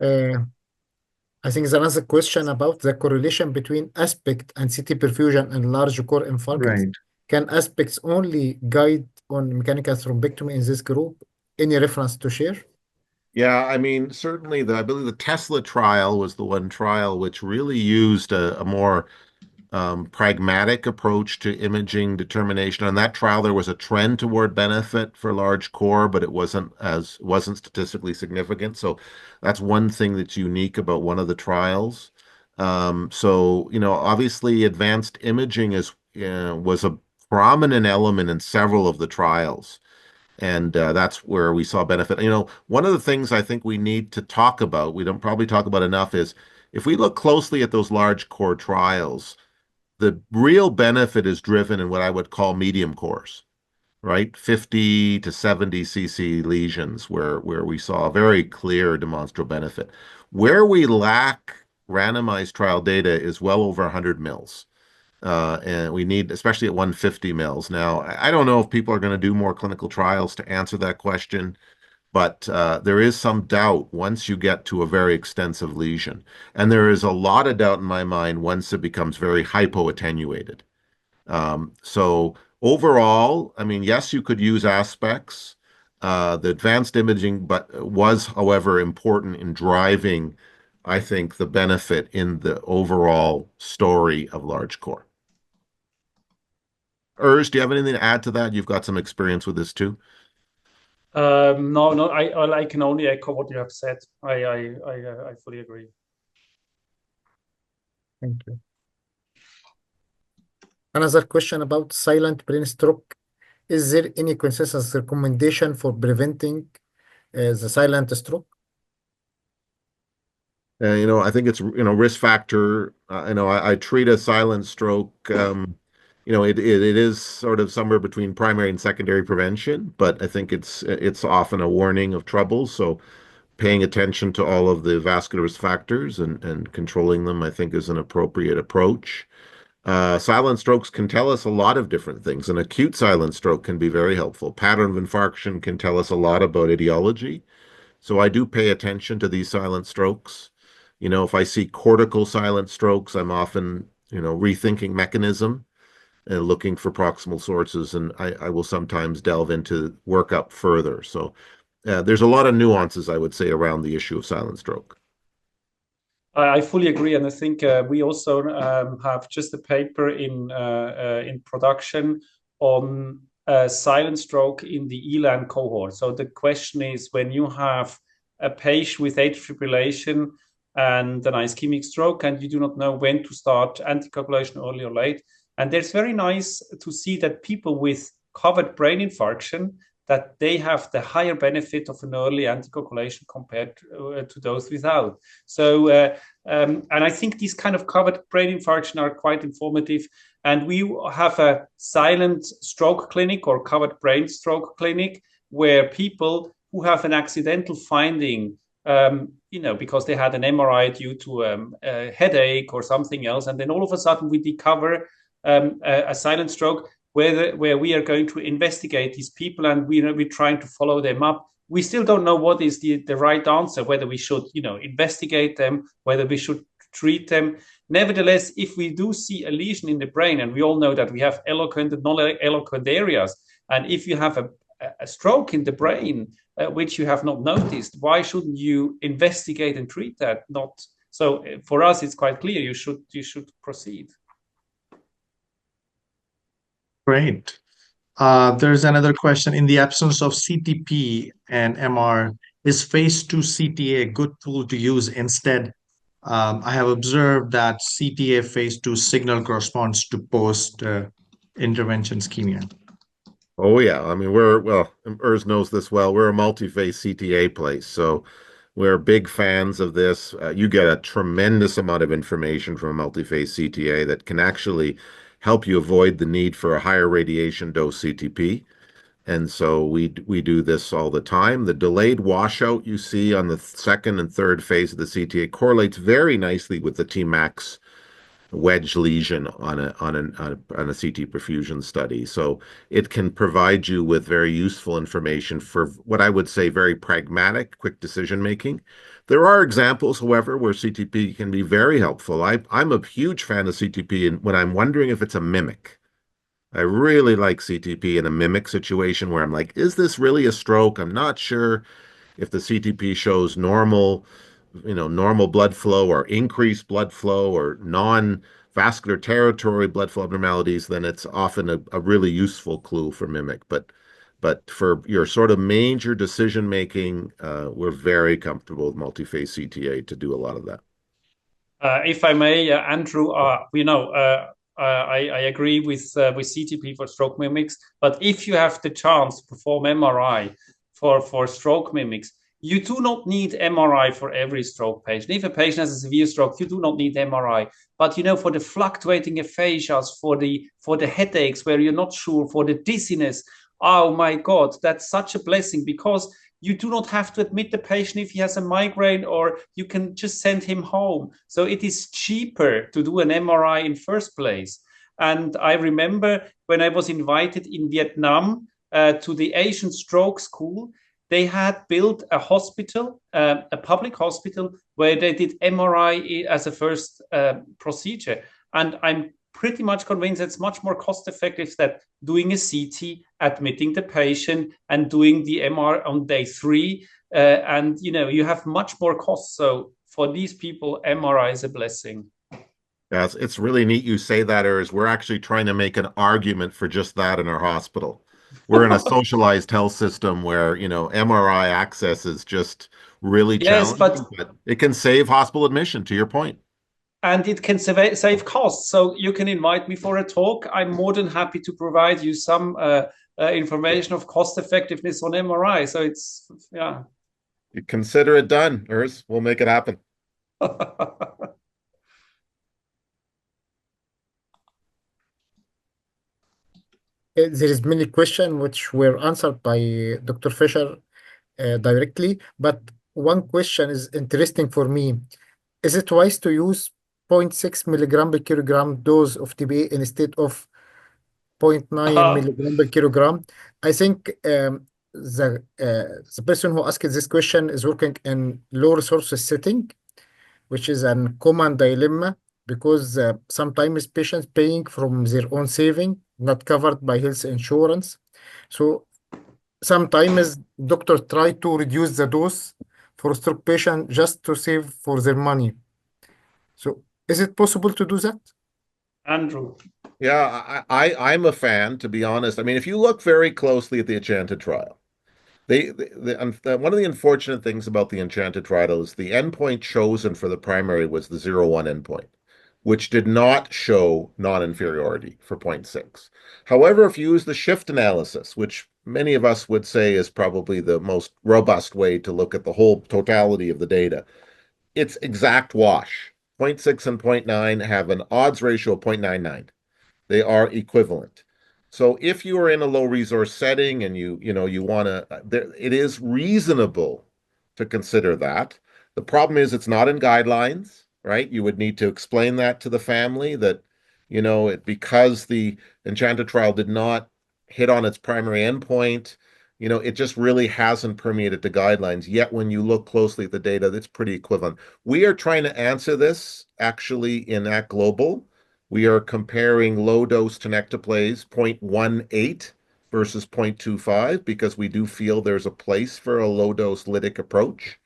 I think there's another question about the correlation between aspect and CT perfusion and large core infarcts. Right. Can aspects only guide on mechanical thrombectomy in this group? Any reference to share? Yeah, I mean, certainly I believe the Tesla trial was the one trial which really used a more pragmatic approach to imaging determination. On that trial, there was a trend toward benefit for large core, but it wasn't statistically significant. So that's one thing that's unique about one of the trials. So, obviously advanced imaging was a prominent element in several of the trials. And that's where we saw benefit. One of the things I think we need to talk about, we don't probably talk about enough, is if we look closely at those large core trials, the real benefit is driven in what I would call medium cores, right? 50 to 70 cc lesions where we saw a very clear demonstrable benefit. Where we lack randomized trial data is well over 100 mils. And we need, especially at 150 mils. Now, I don't know if people are going to do more clinical trials to answer that question, but there is some doubt once you get to a very extensive lesion. And there is a lot of doubt in my mind once it becomes very hypoattenuated. So overall, I mean, yes, you could use aspects. The advanced imaging, but was, however, important in driving, I think, the benefit in the overall story of large core. Urs, do you have anything to add to that? You've got some experience with this too. No, no, I can only echo what you have said. I fully agree. Thank you. Another question about silent brain stroke. Is there any consensus recommendation for preventing the silent stroke? I think it's, risk factor. I treat a silent stroke. It is sort of somewhere between primary and secondary prevention, but I think it's often a warning of trouble. So paying attention to all of the vascular risk factors and controlling them, I think, is an appropriate approach. Silent strokes can tell us a lot of different things. An acute silent stroke can be very helpful. Pattern of infarction can tell us a lot about etiology. So I do pay attention to these silent strokes. If I see cortical silent strokes, I'm often, rethinking mechanism and looking for proximal sources, and I will sometimes delve into workup further. So there's a lot of nuances, I would say, around the issue of silent stroke. I fully agree, and I think we also have just a paper in production on silent stroke in the ELAN cohort. So the question is, when you have a patient with atrial fibrillation and an ischemic stroke, and you do not know when to start anticoagulation, early or late, and there's very nice to see that people with covered brain infarction, that they have the higher benefit of an early anticoagulation compared to those without. So, and I think these kind of covered brain infarction are quite informative. And we have a silent stroke clinic or covered brain stroke clinic where people who have an accidental finding, because they had an MRI due to a headache or something else, and then all of a sudden we discover a silent stroke, where we are going to investigate these people, and we're trying to follow them up. We still don't know what is the right answer, whether we should, investigate them, whether we should treat them. Nevertheless, if we do see a lesion in the brain, and we all know that we have eloquent and non-eloquent areas, and if you have a stroke in the brain, which you have not noticed, why shouldn't you investigate and treat that? So for us, it's quite clear you should proceed. Great. There's another question. In the absence of CTP and MR, is phase 2 CTA a good tool to use instead? I have observed that CTA phase 2 signal corresponds to post intervention ischemia. Oh yeah, I mean Urs knows this well. We're a multi-phase CTA place, so we're big fans of this. You get a tremendous amount of information from a multi-phase CTA that can actually help you avoid the need for a higher radiation dose CTP. And so we do this all the time. The delayed washout you see on the second and third phase of the CTA correlates very nicely with the Tmax wedge lesion on a CT perfusion study. So it can provide you with very useful information for what I would say very pragmatic, quick decision making. There are examples, however, where CTP can be very helpful. I'm a huge fan of CTP when I'm wondering if it's a mimic. I really like CTP in a mimic situation where I'm like, is this really a stroke? I'm not sure. If the CTP shows normal, normal blood flow or increased blood flow or non-vascular territory blood flow abnormalities, then it's often a really useful clue for mimic. But for your sort of major decision making, we're very comfortable with multi-phase CTA to do a lot of that. If I may, Andrew, I agree with CTP for stroke mimics, but if you have the chance to perform MRI for stroke mimics, you do not need MRI for every stroke patient. If a patient has a severe stroke, you do not need MRI. But for the fluctuating aphasias, for the headaches where you're not sure, for the dizziness, oh my God, that's such a blessing, because you do not have to admit the patient if he has a migraine, or you can just send him home. So it is cheaper to do an MRI in first place. And I remember when I was invited in Vietnam to the Asian Stroke School, they had built a hospital, a public hospital, where they did MRI as a first procedure. And I'm pretty much convinced it's much more cost effective than doing a CT, admitting the patient, and doing the MR on day 3. And you have much more costs. So for these people, MRI is a blessing. Yes, it's really neat you say that, Urs. We're actually trying to make an argument for just that in our hospital. We're in a socialized health system where, MRI access is just really challenging, but it can save hospital admission, to your point. And it can save costs. So you can invite me for a talk. I'm more than happy to provide you some information of cost effectiveness on MRI. So it's, yeah. You consider it done, Urs. We'll make it happen. There is many questions which were answered by Dr. Fisher directly, but one question is interesting for me. Is it wise to use 0.6 milligram per kilogram dose of TPA instead of 0.9 milligram per kilogram? I think the person who asked this question is working in low resources setting, which is a common dilemma, because sometimes patients paying from their own saving, not covered by health insurance. So sometimes doctors try to reduce the dose for stroke patient just to save for their money. So is it possible to do that? Andrew. Yeah, I'm a fan, to be honest. I mean, if you look very closely at the Enchanted trial, one of the unfortunate things about the Enchanted trial is the endpoint chosen for the primary was the 0-1 endpoint, which did not show non-inferiority for 0.6. However, if you use the shift analysis, which many of us would say is probably the most robust way to look at the whole totality of the data, it's exact wash. 0.6 and 0.9 have an odds ratio of 0.99. They are equivalent. So if you are in a low resource setting and you want to, it is reasonable to consider that. The problem is it's not in guidelines, right? You would need to explain that to the family that, because the Enchanted trial did not hit on its primary endpoint, it just really hasn't permeated the guidelines. Yet when you look closely at the data, that's pretty equivalent. We are trying to answer this actually in ACT Global. We are comparing low-dose tenecteplase 0.18 versus 0.25 because we do feel there's a place for a low-dose lytic approach.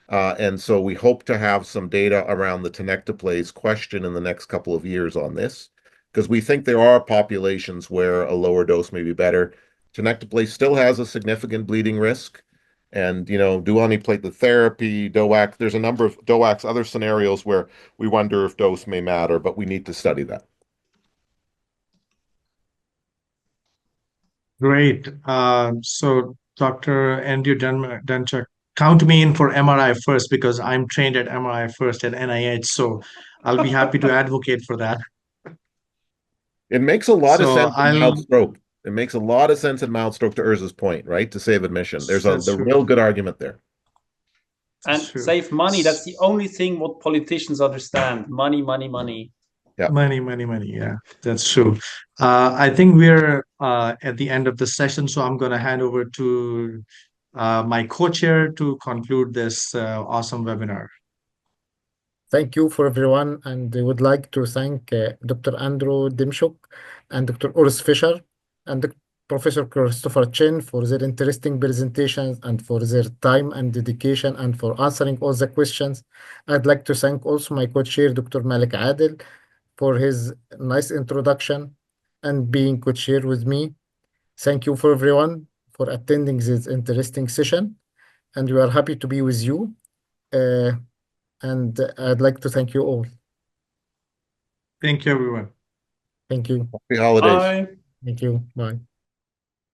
And so we hope to have some data around the tenecteplase question in the next couple of years on this, because we think there are populations where a lower dose may be better. Tenecteplase still has a significant bleeding risk. And, duodenyplatelet therapy, DOAC, there's a number of DOACs, other scenarios where we wonder if dose may matter, but we need to study that. Great. So Dr. Andrew Denchuk, count me in for MRI first because I'm trained at MRI first at NIH. So I'll be happy to advocate for that. It makes a lot of sense in mild I'll stroke. It makes a lot of sense in mild stroke, to Urs's point, right? To save admission. There's a That's true. real good argument there. And That's true. save money. That's the only thing what politicians understand. Money, money, money. Yeah. Money, money, money. Yeah, that's true. I think we're at the end of the session, so I'm going to hand over to my co-chair to conclude this awesome webinar. Thank you for everyone, and I would like to thank Dr. Andrew Demchuk and Dr. Urs Fisher and Professor Christopher Chen for their interesting presentations and for their time and dedication and for answering all the questions. I'd like to thank also my co-chair, Dr. Malik Adel, for his nice introduction and being co-chair with me. Thank you for everyone for attending this interesting session, and we are happy to be with you. And I'd like to thank you all. Thank you, everyone. Thank you. Happy holidays. Bye. Thank you. Bye.